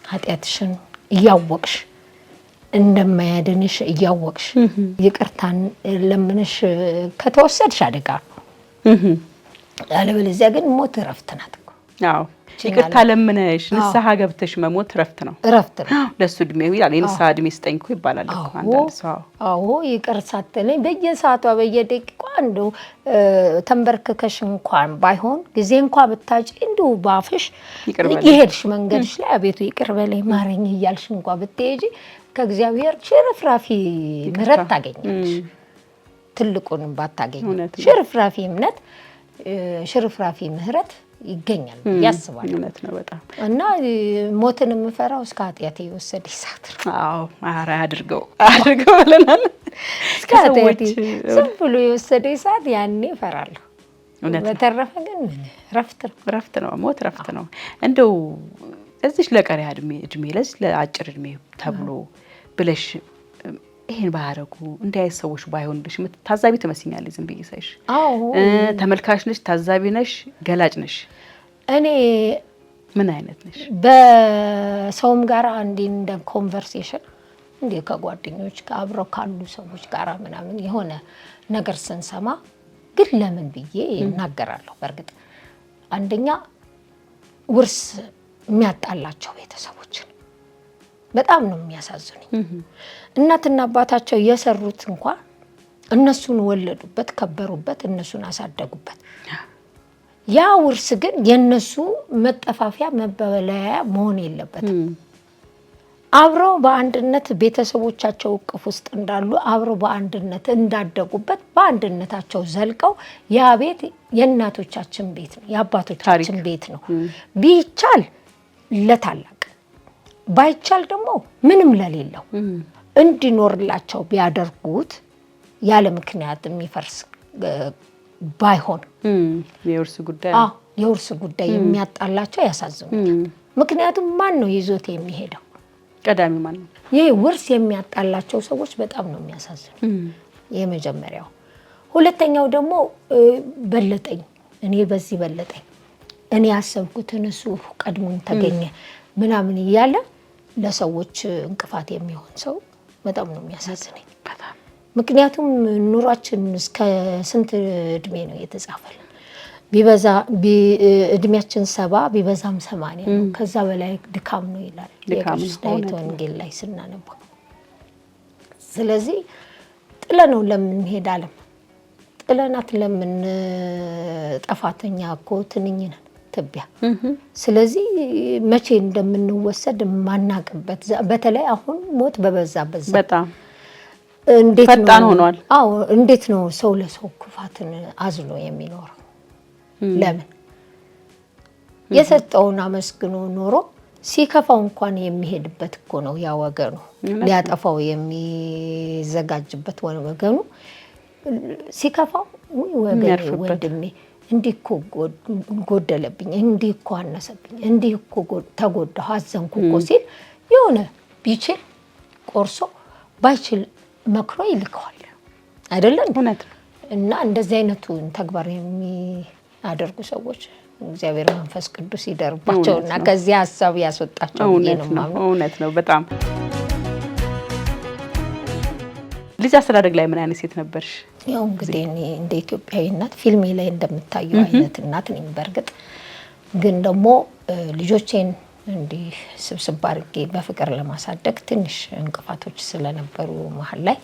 Speaker 2: ኃጢአትሽን እያወቅሽ እንደማያድንሽ እያወቅሽ ይቅርታን ለምንሽ ከተወሰድሽ አደጋ ነው። አለበለዚያ ግን ሞት እረፍት ናት እኮ።
Speaker 1: አዎ ይቅርታ ለምነሽ ንስሐ ገብተሽ መሞት እረፍት ነው። ለሱ እድሜው ይላል። የንስሐ እድሜ ስጠኝ እኮ ይባላል እኮ አንዳንድ ሰው።
Speaker 2: አዎ ይቅር ሳትለኝ በየሰዓቷ በየደቂቃዋ እንደው ተንበርክከሽ እንኳን ባይሆን ጊዜ እንኳን ብታጪ እንደው ባፍሽ ይሄድሽ መንገድሽ ላይ አቤቱ ይቅር በለኝ ማረኝ እያልሽ እንኳን ብትሄጂ ከእግዚአብሔር ሽርፍራፊ ምህረት ታገኛለሽ። ትልቁን ባታገኝ ሽርፍራፊ እምነት ሽርፍራፊ ምህረት ይገኛል ያስባል።
Speaker 1: እውነት ነው በጣም።
Speaker 2: እና ሞትን የምፈራው እስከ ኃጢአቴ የወሰደ ይሳት።
Speaker 1: አዎ ኧረ አድርገው ብለናል።
Speaker 2: እስከ ኃጢአቴ ዝም ብሎ የወሰደ ይሳት ያኔ እፈራለሁ። በተረፈ ግን ረፍት ነው ሞት ረፍት ነው። እንደው እዚህ ለቀሪ እድሜ ለዚህ ለአጭር እድሜ ተብሎ ብለሽ ይሄን ባያረጉ እንዲያይ ሰዎች ባይሆንልሽ ታዛቢ ትመስኛለሽ። ዝም ብዬ ሳይሽ ተመልካች ነሽ፣ ታዛቢ ነሽ፣ ገላጭ ነሽ። እኔ ምን አይነት ነሽ? በሰውም ጋር እንደ ኮንቨርሴሽን እንደ ከጓደኞች አብረው ካሉ ሰዎች ጋር ምናምን የሆነ ነገር ስንሰማ ግን ለምን ብዬ እናገራለሁ። በእርግጥ አንደኛ ውርስ የሚያጣላቸው ቤተሰቦችን በጣም ነው የሚያሳዝኑኝ። እናትና አባታቸው የሰሩት እንኳን እነሱን ወለዱበት፣ ከበሩበት፣ እነሱን አሳደጉበት። ያ ውርስ ግን የነሱ መጠፋፊያ መበለያ መሆን የለበትም። አብረው በአንድነት ቤተሰቦቻቸው እቅፍ ውስጥ እንዳሉ አብረው በአንድነት እንዳደጉበት በአንድነታቸው ዘልቀው ያ ቤት የእናቶቻችን ቤት ነው፣ የአባቶቻችን ቤት ነው። ቢቻል ለታላቅ ባይቻል ደግሞ ምንም ለሌለው እንዲኖርላቸው ቢያደርጉት ያለ ምክንያት የሚፈርስ ባይሆን የውርስ ጉዳይ የሚያጣላቸው ያሳዝኑኛል። ምክንያቱም ማን ነው ይዞት የሚሄደው?
Speaker 1: ቀዳሚ ማን ነው?
Speaker 2: ይሄ ውርስ የሚያጣላቸው ሰዎች በጣም ነው የሚያሳዝኑ። የመጀመሪያው። ሁለተኛው ደግሞ በለጠኝ፣ እኔ በዚህ በለጠኝ፣ እኔ ያሰብኩትን እሱ ቀድሞኝ ተገኘ ምናምን እያለ ለሰዎች እንቅፋት የሚሆን ሰው በጣም ነው የሚያሳዝነኝ። ምክንያቱም ኑሯችን እስከ ስንት እድሜ ነው የተጻፈልን? ቢበዛ እድሜያችን 70 ቢበዛም 80 ነው። ከዛ በላይ ድካም ነው ይላል የቅዱስ ዳዊት ወንጌል ላይ ስናነባው። ስለዚህ ጥለነው ለምን እንሄዳለን? ጥለናት ለምን ጠፋተኛ እኮ ትንኝ ነን፣ ትቢያ። ስለዚህ መቼ እንደምንወሰድ ማናቅበት፣ በተለይ አሁን ሞት በበዛበት
Speaker 1: በጣም
Speaker 2: እንዴት ነው
Speaker 1: ፈጣን ሆኗል።
Speaker 2: አዎ እንዴት ነው ሰው ለሰው ክፋትን አዝሎ የሚኖረው? ለምን? የሰጠውን አመስግኖ ኖሮ ሲከፋው እንኳን የሚሄድበት እኮ ነው ያ ወገኑ፣ ሊያጠፋው የሚዘጋጅበት ወገኑ ሲከፋው ወንድሜ እንዲህ እኮ ጎደለብኝ፣ እንዲህ እኮ አነሰብኝ፣ እንዲህ እኮ ተጎዳሁ፣ አዘንኩ እኮ ሲል የሆነ ቢችል ቆርሶ ባይችል መክሮ ይልከዋል አይደለም?
Speaker 1: እውነት ነው።
Speaker 2: እና እንደዚህ አይነቱን ተግባር የሚያደርጉ ሰዎች እግዚአብሔር መንፈስ ቅዱስ ይደርባቸውና ከዚህ ሀሳብ ያስወጣቸው ነው።
Speaker 1: እውነት ነው በጣም። ልጅ አስተዳደግ ላይ ምን አይነት ሴት ነበርሽ?
Speaker 2: ያው እንግዲህ እኔ እንደ ኢትዮጵያዊ እናት ፊልሜ ላይ እንደምታየው አይነት እናት ነኝ። በእርግጥ ግን ደግሞ ልጆቼን እንዲህ ስብስብ አድርጌ በፍቅር ለማሳደግ ትንሽ እንቅፋቶች ስለነበሩ መሀል ላይ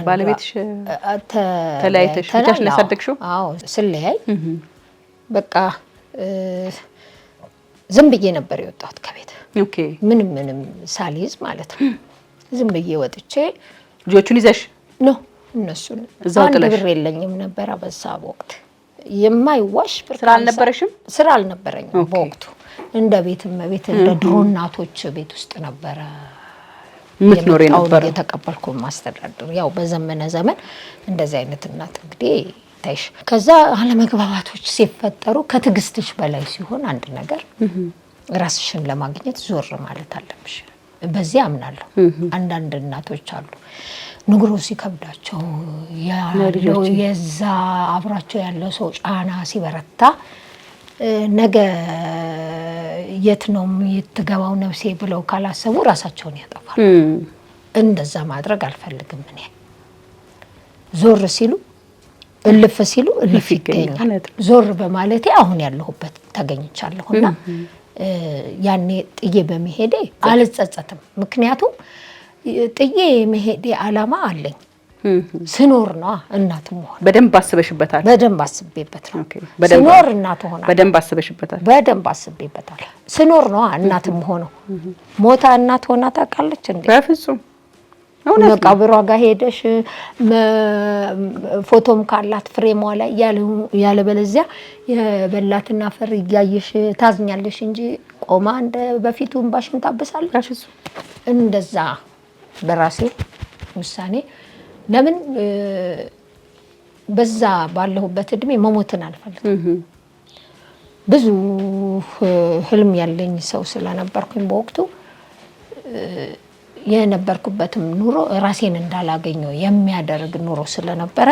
Speaker 1: ባለቤትሽ ተለያይተሽ ብቻሽ ያሳደግሽው?
Speaker 2: አዎ ስለያይ በቃ ዝም ብዬ ነበር የወጣሁት ከቤት።
Speaker 1: ኦኬ ምንም
Speaker 2: ሳልይዝ ማለት ነው። ዝም ብዬ ወጥቼ
Speaker 1: ልጆቹን ይዘሽ
Speaker 2: ነው እነሱን አንድ ብር የለኝም ነበር በዛ ወቅት። የማይዋሽ ብር ስራ አልነበረኝም በወቅቱ። እንደ ቤትም እንደ ድሮ እናቶች ቤት ውስጥ ነበረ
Speaker 1: ምትኖር ነበር
Speaker 2: የተቀበልኩ ማስተዳደር። ያው በዘመነ ዘመን እንደዚህ አይነት እናት እንግዲህ ታይሽ። ከዛ አለመግባባቶች ሲፈጠሩ ከትግስትሽ በላይ ሲሆን አንድ ነገር ራስሽን ለማግኘት ዞር ማለት አለብሽ። በዚህ አምናለሁ። አንዳንድ እናቶች አሉ ንግሮ ሲከብዳቸው ያለው የዛ አብራቸው ያለው ሰው ጫና ሲበረታ ነገ የት ነው የትገባው ነፍሴ ብለው ካላሰቡ ራሳቸውን ያጠፋሉ። እንደዛ ማድረግ አልፈልግም። እኔ ዞር ሲሉ እልፍ ሲሉ እልፍ ይገኛል። ዞር በማለቴ አሁን ያለሁበት ተገኝቻለሁና ያኔ ጥዬ በመሄዴ አልጸጸትም። ምክንያቱም ጥዬ መሄዴ ዓላማ አለኝ። ስኖር ነው እናት ሆነ።
Speaker 1: በደንብ አስበሽበታል?
Speaker 2: በደንብ አስቤበት ነው። ስኖር እናት ሆነ።
Speaker 1: በደንብ አስበሽበታል?
Speaker 2: በደንብ አስቤበታል። ስኖር ነው እናት ሆነ። ሞታ እናት ሆና ታውቃለች እንዴ?
Speaker 1: በፍጹም።
Speaker 2: መቃብሯ ጋር ሄደሽ ፎቶም ካላት ፍሬሟ ላይ ያለ በለዚያ የበላትና ፈር እያየሽ ታዝኛለሽ እንጂ ቆማ እንደ በፊቱ እንባሽን ታብሳለሽ። እንደዛ በራሴ ውሳኔ ለምን በዛ ባለሁበት እድሜ መሞትን አልፈልግም። ብዙ ህልም ያለኝ ሰው ስለነበርኩኝ በወቅቱ የነበርኩበትም ኑሮ ራሴን እንዳላገኘው የሚያደርግ ኑሮ ስለነበረ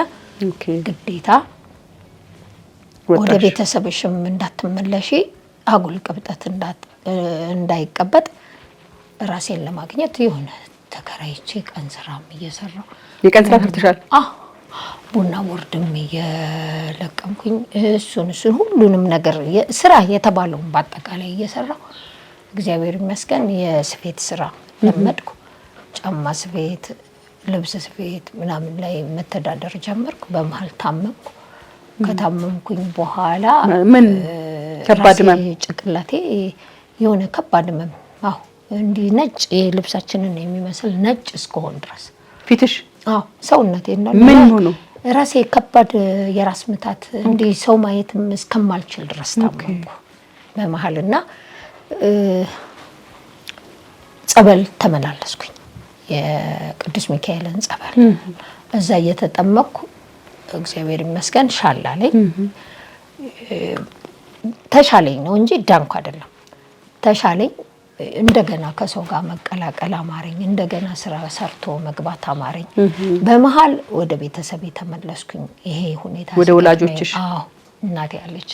Speaker 2: ግዴታ ወደ ቤተሰብሽም እንዳትመለሺ አጉል ቅብጠት እንዳይቀበጥ ራሴን ለማግኘት የሆነ ተከራይቼ ቀን ስራም እየሰራሁ
Speaker 1: የቀን ስራ ሰርተሻል?
Speaker 2: ቡና ቦርድም እየለቀምኩኝ እሱን ሁሉንም ነገር ስራ የተባለውን በአጠቃላይ እየሰራሁ እግዚአብሔር ይመስገን የስፌት ስራ ለመድኩ። ጫማ ስፌት፣ ልብስ ስፌት ምናምን ላይ መተዳደር ጀመርኩ። በመሀል ታመምኩ። ከታመምኩኝ በኋላ
Speaker 1: ምን ከባድ ህመም?
Speaker 2: ጭቅላቴ የሆነ ከባድ ህመም። አዎ እንዲህ ነጭ ልብሳችንን የሚመስል ነጭ እስከሆን ድረስ
Speaker 1: ፊትሽ?
Speaker 2: አዎ ሰውነቴ እና
Speaker 1: ምን ሆኖ
Speaker 2: ራሴ ከባድ የራስ ምታት እንዲህ ሰው ማየትም እስከማልችል ድረስ ታመምኩ በመሀልና ጸበል ተመላለስኩኝ። የቅዱስ ሚካኤልን ጸበል እዛ እየተጠመቅኩ እግዚአብሔር ይመስገን ሻላለኝ። ተሻለኝ ነው እንጂ ዳንኩ አይደለም። ተሻለኝ። እንደገና ከሰው ጋር መቀላቀል አማረኝ። እንደገና ስራ ሰርቶ መግባት አማረኝ። በመሃል ወደ ቤተሰብ የተመለስኩኝ። ይሄ ሁኔታ
Speaker 1: ወደ ወላጆችሽ?
Speaker 2: አዎ እናቴ አለች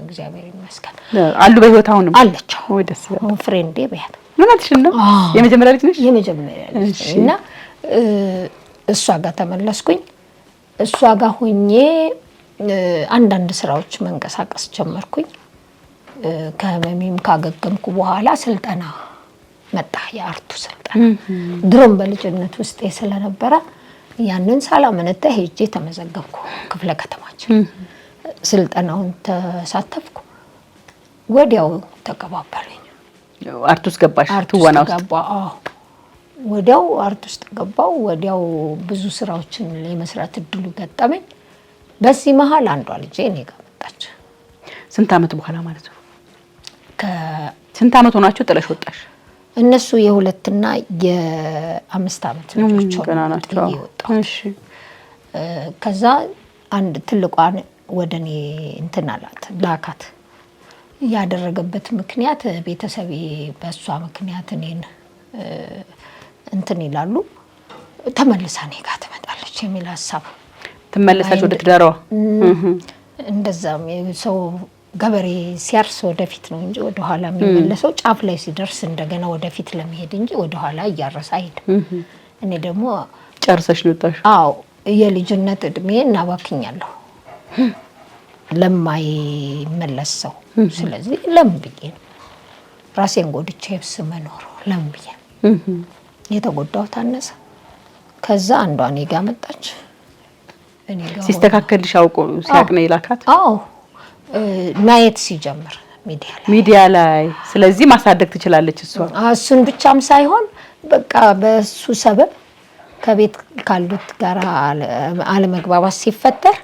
Speaker 2: እግዚአብሔር ይመስገን
Speaker 1: አሉ በህይወት አሁንም
Speaker 2: አለች።
Speaker 1: ወይ ደስ ይላል።
Speaker 2: ፍሬንዴ በያት
Speaker 1: ምናትሽን ነው? የመጀመሪያ ልጅ ነሽ?
Speaker 2: የመጀመሪያ ልጅ እና እሷ ጋር ተመለስኩኝ። እሷ ጋር ሆኜ አንዳንድ ስራዎች መንቀሳቀስ ጀመርኩኝ። ከህመሜም ካገገምኩ በኋላ ስልጠና መጣ፣ የአርቱ ስልጠና። ድሮም በልጅነት ውስጤ ስለነበረ ያንን ሳላመነታ ሄጄ ተመዘገብኩ። ክፍለ ከተማችን ስልጠናውን ተሳተፍኩ። ወዲያው ተቀባበሉኝ።
Speaker 1: አርት ውስጥ ገባሽ? ትወና ውስጥ?
Speaker 2: ወዲያው አርት ውስጥ ገባው። ወዲያው ብዙ ስራዎችን የመስራት እድሉ ገጠመኝ። በዚህ መሀል አንዷ ልጄ እኔ ጋር መጣች።
Speaker 1: ስንት አመት በኋላ ማለት ነው? ስንት አመት ሆናችሁ ጥለሽ ወጣሽ?
Speaker 2: እነሱ የ2 እና የ5 አመት ልጆች ናቸው። እሺ። ከዛ አንድ ትልቋን ወደኔ እንትን አላት ላካት። ያደረገበት ምክንያት ቤተሰቤ በሷ ምክንያት እኔን እንትን ይላሉ። ተመልሳ እኔ ጋር ትመጣለች የሚል ሀሳብ።
Speaker 1: ትመለሳች ወደ ትዳሯ?
Speaker 2: እንደዛም ሰው ገበሬ ሲያርስ ወደፊት ነው እንጂ ወደ ኋላ የሚመለሰው ጫፍ ላይ ሲደርስ እንደገና ወደፊት ለመሄድ እንጂ ወደ ኋላ እያረሰ አይሄድም። እኔ ደግሞ
Speaker 1: ጨርሰሽ ነው ወጣሽ?
Speaker 2: አዎ የልጅነት እድሜ እናባክኛለሁ ለማይመለስ ሰው። ስለዚህ ለምን ብዬ ነው ራሴን ጎድቼ ብስ መኖር ለምን ብዬ የተጎዳው ታነሰ። ከዛ አንዷ እኔ ጋር መጣች። እኔ ጋር
Speaker 1: ሲስተካከልሽ አውቆ ሲያቅ ነው የላካት?
Speaker 2: አዎ ማየት ሲጀምር
Speaker 1: ሚዲያ ላይ። ስለዚህ ማሳደግ ትችላለች እሷ።
Speaker 2: እሱን ብቻም ሳይሆን በቃ በሱ ሰበብ ከቤት ካሉት ጋር አለመግባባት ሲፈጠር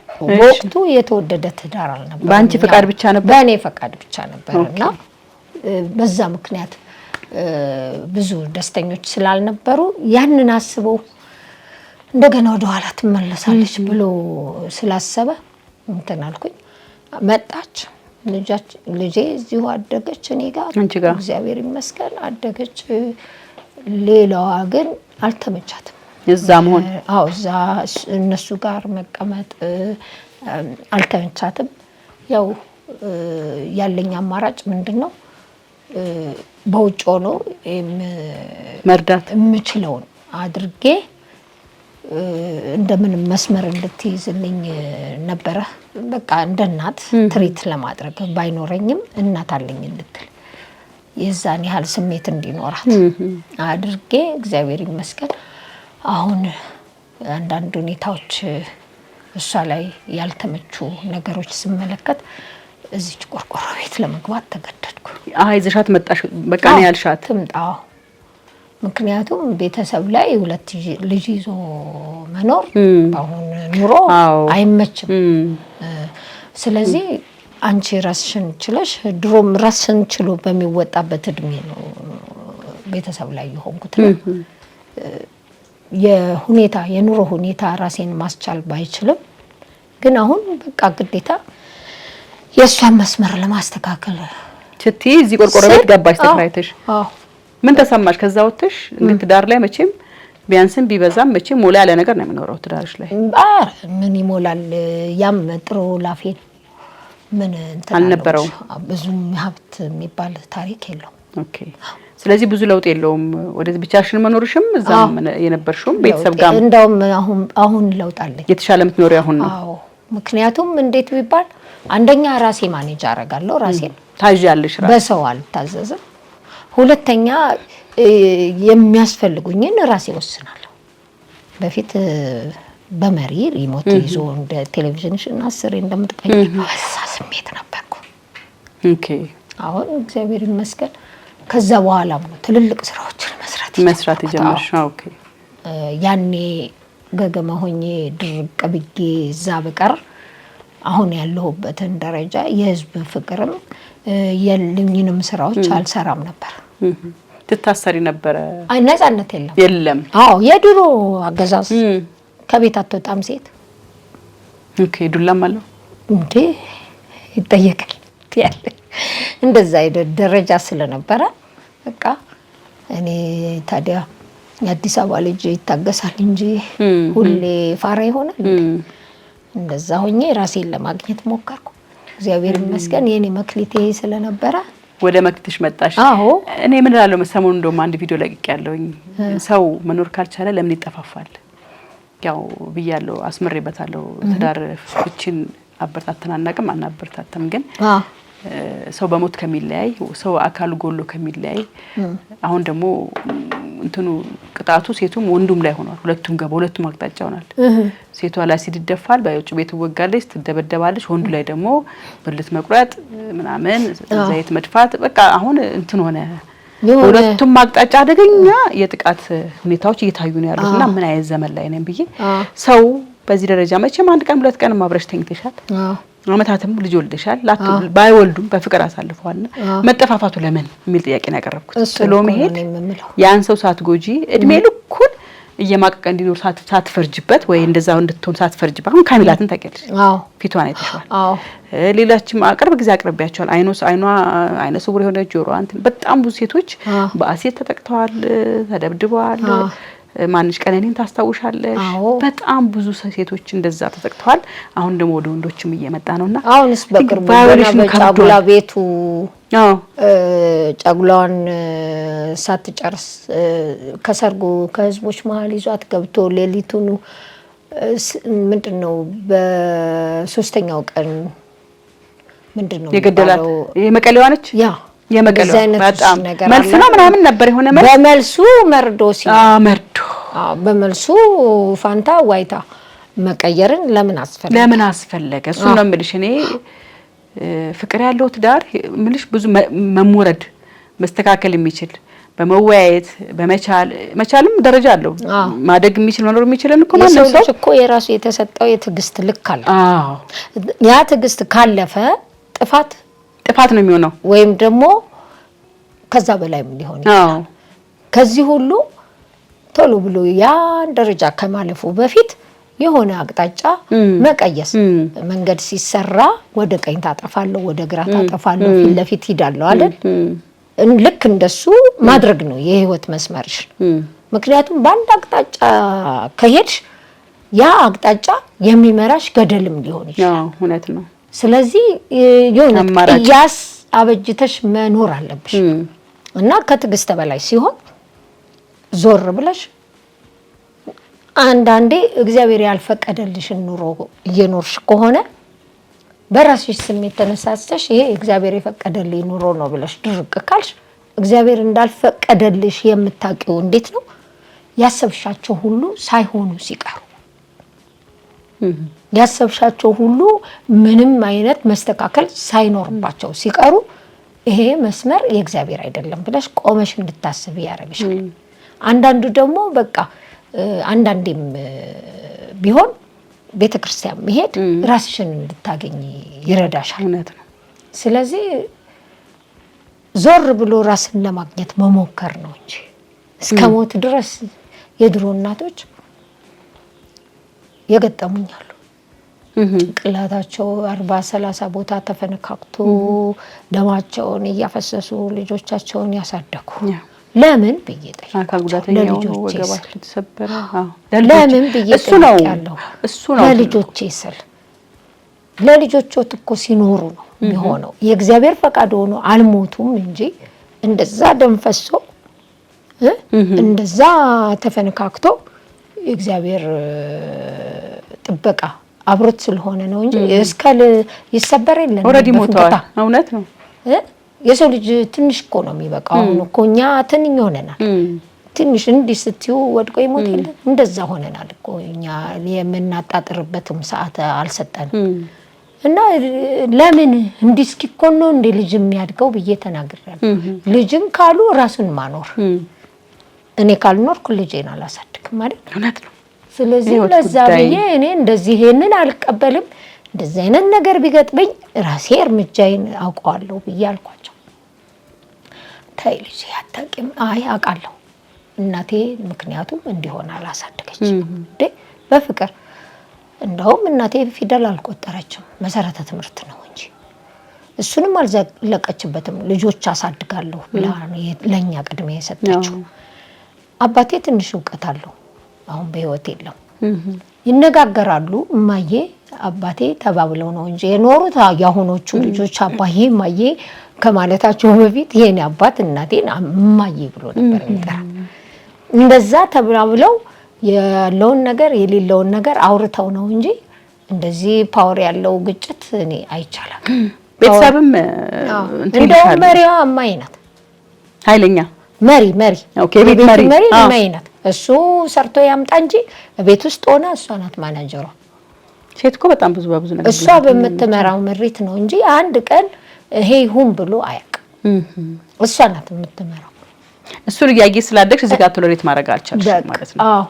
Speaker 2: ወቅቱ የተወደደ ትዳር አልነበረ።
Speaker 1: በአንቺ ፈቃድ ብቻ ነበር?
Speaker 2: በእኔ ፈቃድ ብቻ ነበርና በዛ ምክንያት ብዙ ደስተኞች ስላልነበሩ ያንን አስበው እንደገና ወደ ኋላ ትመለሳለች ብሎ ስላሰበ እንትን አልኩኝ። መጣች ልጄ እዚሁ አደገች እኔ ጋር እግዚአብሔር ይመስገን አደገች። ሌላዋ ግን አልተመቻትም
Speaker 1: እዛ መሆን።
Speaker 2: አዎ እዛ እነሱ ጋር መቀመጥ አልተመቻትም። ያው ያለኝ አማራጭ ምንድነው በውጭ ሆኖ
Speaker 1: መርዳት
Speaker 2: የምችለውን አድርጌ እንደምን መስመር እንድትይዝልኝ ነበረ። በቃ እንደ እናት ትሪት ለማድረግ ባይኖረኝም እናት አለኝ እንድትል የዛን ያህል ስሜት እንዲኖራት አድርጌ እግዚአብሔር ይመስገን አሁን አንዳንድ ሁኔታዎች እሷ ላይ ያልተመቹ ነገሮች ስመለከት እዚች ቆርቆሮ ቤት ለመግባት ተገደድኩ።
Speaker 1: ይዘሻት መጣሽ? በቃ ነው ያልሻት?
Speaker 2: ትምጣው። ምክንያቱም ቤተሰብ ላይ 2 ልጅ ይዞ መኖር አሁን ኑሮ አይመችም። ስለዚህ አንቺ ራስሽን ችለሽ፣ ድሮም ራስን ችሎ በሚወጣበት እድሜ ነው ቤተሰብ ላይ የሆንኩት። የኑሮ ሁኔታ ራሴን ማስቻል ባይችልም ግን አሁን በቃ ግዴታ የእሷን መስመር ለማስተካከል
Speaker 1: ስትይ እዚህ ቆርቆሮ ቤት ገባሽ ተከራይተሽ? ምን ተሰማሽ? ከዛ ወጥተሽ እንግዲህ ትዳር ላይ መቼም ቢያንስም ቢበዛም መቼም ሞላ ያለ ነገር ነው የሚኖረው ትዳርሽ ላይ።
Speaker 2: ምን ይሞላል? ያም ጥሩ ላፌን ምን
Speaker 1: አልነበረው።
Speaker 2: ብዙም ሀብት የሚባል ታሪክ የለውም።
Speaker 1: ኦኬ። ስለዚህ ብዙ ለውጥ የለውም። ወደዚህ ብቻሽን መኖርሽም እዛም የነበርሽውም ቤተሰብ ጋር
Speaker 2: እንደውም አሁን ለውጥ አለኝ።
Speaker 1: የተሻለ የምትኖሪ አሁን ነው?
Speaker 2: አዎ። ምክንያቱም እንዴት ቢባል አንደኛ ራሴ ማኔጅ አደርጋለሁ። ራሴን
Speaker 1: ታዣለሽ?
Speaker 2: በሰው አልታዘዝም። ሁለተኛ የሚያስፈልጉኝን ራሴ ወስናለሁ። በፊት በመሪ ሪሞት ይዞ እንደ ቴሌቪዥንሽን 10 እንደምትቀኝ በዛ ስሜት ነበርኩ።
Speaker 1: ኦኬ።
Speaker 2: አሁን እግዚአብሔር ይመስገን ከዛ በኋላ ነው ትልልቅ ስራዎችን መስራት
Speaker 1: የጀመርሽ? ኦኬ።
Speaker 2: ያኔ ገገማ ሆኜ ድርቅ ብዬ እዛ በቀር አሁን ያለሁበትን ደረጃ የህዝብ ፍቅርም የልኝንም ስራዎች አልሰራም ነበር።
Speaker 1: ትታሰሪ ነበር?
Speaker 2: አይ ነፃነት
Speaker 1: የለም።
Speaker 2: አዎ የድሮ አገዛዝ ከቤት አትወጣም ሴት።
Speaker 1: ኦኬ ዱላም አለው
Speaker 2: እንዴ ይጠየቃል ያለ እንደዛ አይደል ደረጃ ስለነበረ በቃ እኔ ታዲያ የአዲስ አበባ ልጅ ይታገሳል እንጂ ሁሌ ፋራ ይሆናል። እንደዛ ሆኜ ራሴን ለማግኘት ሞከርኩ። እግዚአብሔር ይመስገን የኔ መክሊቴ ስለነበረ
Speaker 1: ወደ መክሊትሽ መጣሽ።
Speaker 2: አዎ
Speaker 1: እኔ ምን እላለሁ ሰሞኑን እንደውም አንድ ቪዲዮ ለቅቄያለሁኝ። ሰው መኖር ካልቻለ ለምን ይጠፋፋል? ያው ብያለሁ፣ አስመሬበታለሁ። ትዳር ፍቺን አበርታተናናቅም አናበርታተም፣ ግን ሰው በሞት ከሚለያይ ሰው አካሉ ጎሎ ከሚለያይ አሁን ደግሞ እንትኑ ቅጣቱ ሴቱም ወንዱም ላይ ሆኗል። ሁለቱም ጋር በሁለቱም አቅጣጫ ሆኗል። ሴቷ ላይ አሲድ ይደፋል፣ በውጭ ቤት ወጋለች፣ ትደበደባለች። ወንዱ ላይ ደግሞ ብልት መቁረጥ ምናምን ዘይት መድፋት በቃ አሁን እንትን ሆነ። ሁለቱም አቅጣጫ አደገኛ የጥቃት ሁኔታዎች እየታዩ ነው ያሉትና ምን አይነት ዘመን ላይ ነን ብዬ ሰው በዚህ ደረጃ መቼም አንድ ቀን ሁለት ቀን ማብረሽ ተኝተሻል። አመታትም ልጅ ወልደሻል። ባይወልዱም በፍቅር አሳልፈዋል። መጠፋፋቱ ለምን የሚል ጥያቄ ነው ያቀረብኩት። ጥሎ መሄድ ያን ሰው ሳትጎጂ እድሜ ልኩን እየማቀቀ እንዲኖር ሳትፈርጅበት ወይ እንደዛው እንድትሆን ሳትፈርጅበት። አሁን ካሚላትን ታውቂያለሽ? አዎ ፊቷን አይተሽዋል። አዎ ሌላችም አቅርብ ጊዜ አቅርቢያቸዋል። አይነ ስውር የሆነ ጆሮ እንትን በጣም ብዙ ሴቶች በአሲድ ተጠቅተዋል፣ ተደብድበዋል። ማንሽ ቀነኒን ታስታውሻለሽ? በጣም ብዙ ሴቶች እንደዛ ተጠቅተዋል። አሁን ደግሞ ወደ ወንዶችም እየመጣ ነውና
Speaker 2: አሁንስ በቅርቡ በጫጉላ ቤቱ ጫጉላዋን ሳትጨርስ ከሰርጉ ከህዝቦች መሀል ይዟት ገብቶ ሌሊቱን ምንድነው በሶስተኛው ቀን ምንድነው
Speaker 1: የገደላት የመቀሌዋ ነች። የመቀሌዋ በጣም መልስ ነው ምናምን ነበር የሆነ መልስ
Speaker 2: በመልሱ መርዶ
Speaker 1: መርዶ
Speaker 2: በመልሱ ፋንታ ዋይታ መቀየርን ለምን አስፈለገ? እሱ ነው የምልሽ። እኔ ፍቅር ያለው ትዳር ምልሽ ብዙ መሞረድ መስተካከል የሚችል በመወያየት በመቻልም ደረጃ አለው። ማደግ የሚችል መኖር የሚችልን እኮ ማለት ነው እኮ የራሱ የተሰጠው የትዕግስት ልክ አለ። ያ ትዕግስት ካለፈ ጥፋት ነው የሚሆነው፣ ወይም ደግሞ ከዛ በላይም ሊሆን ይችላል። ከዚህ ሁሉ ቶሎ ብሎ ያን ደረጃ ከማለፉ በፊት የሆነ አቅጣጫ መቀየስ። መንገድ ሲሰራ ወደ ቀኝ ታጠፋለሁ፣ ወደ ግራ ታጠፋለሁ፣ ፊት ለፊት ሄዳለሁ አይደል? ልክ እንደሱ ማድረግ ነው የህይወት መስመርሽ። ምክንያቱም በአንድ አቅጣጫ ከሄድሽ ያ አቅጣጫ የሚመራሽ ገደልም ሊሆን ይችላል።
Speaker 1: እውነት ነው።
Speaker 2: ስለዚህ የሆነ ቅያስ አበጅተሽ መኖር አለብሽ እና ከትዕግስት በላይ ሲሆን ዞር ብለሽ አንዳንዴ እግዚአብሔር ያልፈቀደልሽን ኑሮ እየኖርሽ ከሆነ በራስሽ ስሜት ተነሳስተሽ ይሄ እግዚአብሔር የፈቀደልኝ ኑሮ ነው ብለሽ ድርቅ ካልሽ እግዚአብሔር እንዳልፈቀደልሽ የምታውቂው እንዴት ነው? ያሰብሻቸው ሁሉ ሳይሆኑ ሲቀሩ፣ ያሰብሻቸው ሁሉ ምንም አይነት መስተካከል ሳይኖርባቸው ሲቀሩ ይሄ መስመር የእግዚአብሔር አይደለም ብለሽ ቆመሽ እንድታስቢ ያደርግሻል። አንዳንዱ ደግሞ በቃ አንዳንዴም ቢሆን ቤተክርስቲያን መሄድ ራስሽን እንድታገኝ ይረዳሻል።
Speaker 1: እውነት ነው።
Speaker 2: ስለዚህ ዞር ብሎ ራስን ለማግኘት መሞከር ነው እንጂ እስከ ሞት ድረስ የድሮ እናቶች የገጠሙኛሉ። ጭንቅላታቸው 40-30 ቦታ ተፈነካክቶ ደማቸውን እያፈሰሱ ልጆቻቸውን ያሳደጉ ለምን ብዬ ጠይቃለሁ።
Speaker 1: አካል ጉዳተኛው ነው ወገባቸው ተሰበረ።
Speaker 2: ለምን ብዬ ጠይቃለሁ። እሱ ነው ለልጆቼ ስል ለልጆቹት እኮ ሲኖሩ ነው የሚሆነው። የእግዚአብሔር ፈቃድ ሆኖ አልሞቱም እንጂ እንደዛ ደም ፈሶ እንደዛ ተፈነካክቶ የእግዚአብሔር ጥበቃ አብሮት ስለሆነ ነው እንጂ እስከል ይሰበር የለም።
Speaker 1: ኦሬዲ ሞተዋል። እውነት ነው።
Speaker 2: የሰው ልጅ ትንሽ እኮ ነው የሚበቃው። አሁን እኮ እኛ ትንኝ ሆነናል። ትንሽ እንዲህ ስትዩ ወድቆ ይሞት የለ እንደዛ ሆነናል እኮ እኛ የምናጣጥርበትም ሰዓት አልሰጠንም። እና ለምን እንዲህ እስኪኮን ነው እንደ ልጅ የሚያድገው ብዬ ተናግሬያለሁ። ልጅም ካሉ ራሱን ማኖር እኔ ካልኖርኩ ልጄን አላሳድግም ማለት
Speaker 1: እውነት ነው።
Speaker 2: ስለዚህ ለዛ ብዬ እኔ እንደዚህ ይሄንን አልቀበልም፣ እንደዚህ አይነት ነገር ቢገጥመኝ ራሴ እርምጃዬን አውቀዋለሁ ብዬ አልኳቸው። ታይ ልጅ ያታቂም አይ አውቃለሁ እናቴ ምክንያቱም እንዲሆን አላሳደገችም እንዴ በፍቅር እንደውም እናቴ ፊደል አልቆጠረችም መሰረተ ትምህርት ነው እንጂ እሱንም አልዘለቀችበትም ልጆች አሳድጋለሁ ብላ ለኛ ቅድሜ የሰጠችው አባቴ ትንሽ ዕውቀት አለው አሁን በህይወት የለም ይነጋገራሉ እማዬ አባቴ ተባብለው ነው እንጂ የኖሩት ያሁኖቹ ልጆች አባዬ እማዬ ከማለታቸው በፊት የኔ አባት እናቴን እማዬ ብሎ ነበር የሚጠራ እንደዛ ተባብለው ያለውን ነገር የሌለውን ነገር አውርተው ነው እንጂ እንደዚህ ፓወር ያለው ግጭት እኔ አይቻለም
Speaker 1: ቤተሰብም
Speaker 2: እንደው መሪዋ እማዬ ናት
Speaker 1: ኃይለኛ መሪ
Speaker 2: ኦኬ ቤት መሪ እማዬ ናት እሱ ሰርቶ ያምጣ እንጂ ቤት ውስጥ ሆነ እሷ ናት ማናጀሯ
Speaker 1: ሴት እኮ በጣም ብዙ ነገር
Speaker 2: እሷ በመተመራው ምሪት ነው እንጂ አንድ ቀን ይሄ ይሁን ብሎ አያውቅም እሷ ናት የምትመራው
Speaker 1: እሱን ያያየ ስላደግሽ እዚህ ጋር ቶሎሬት ማድረግ አልቻልሽ ማለት ነው
Speaker 2: አዎ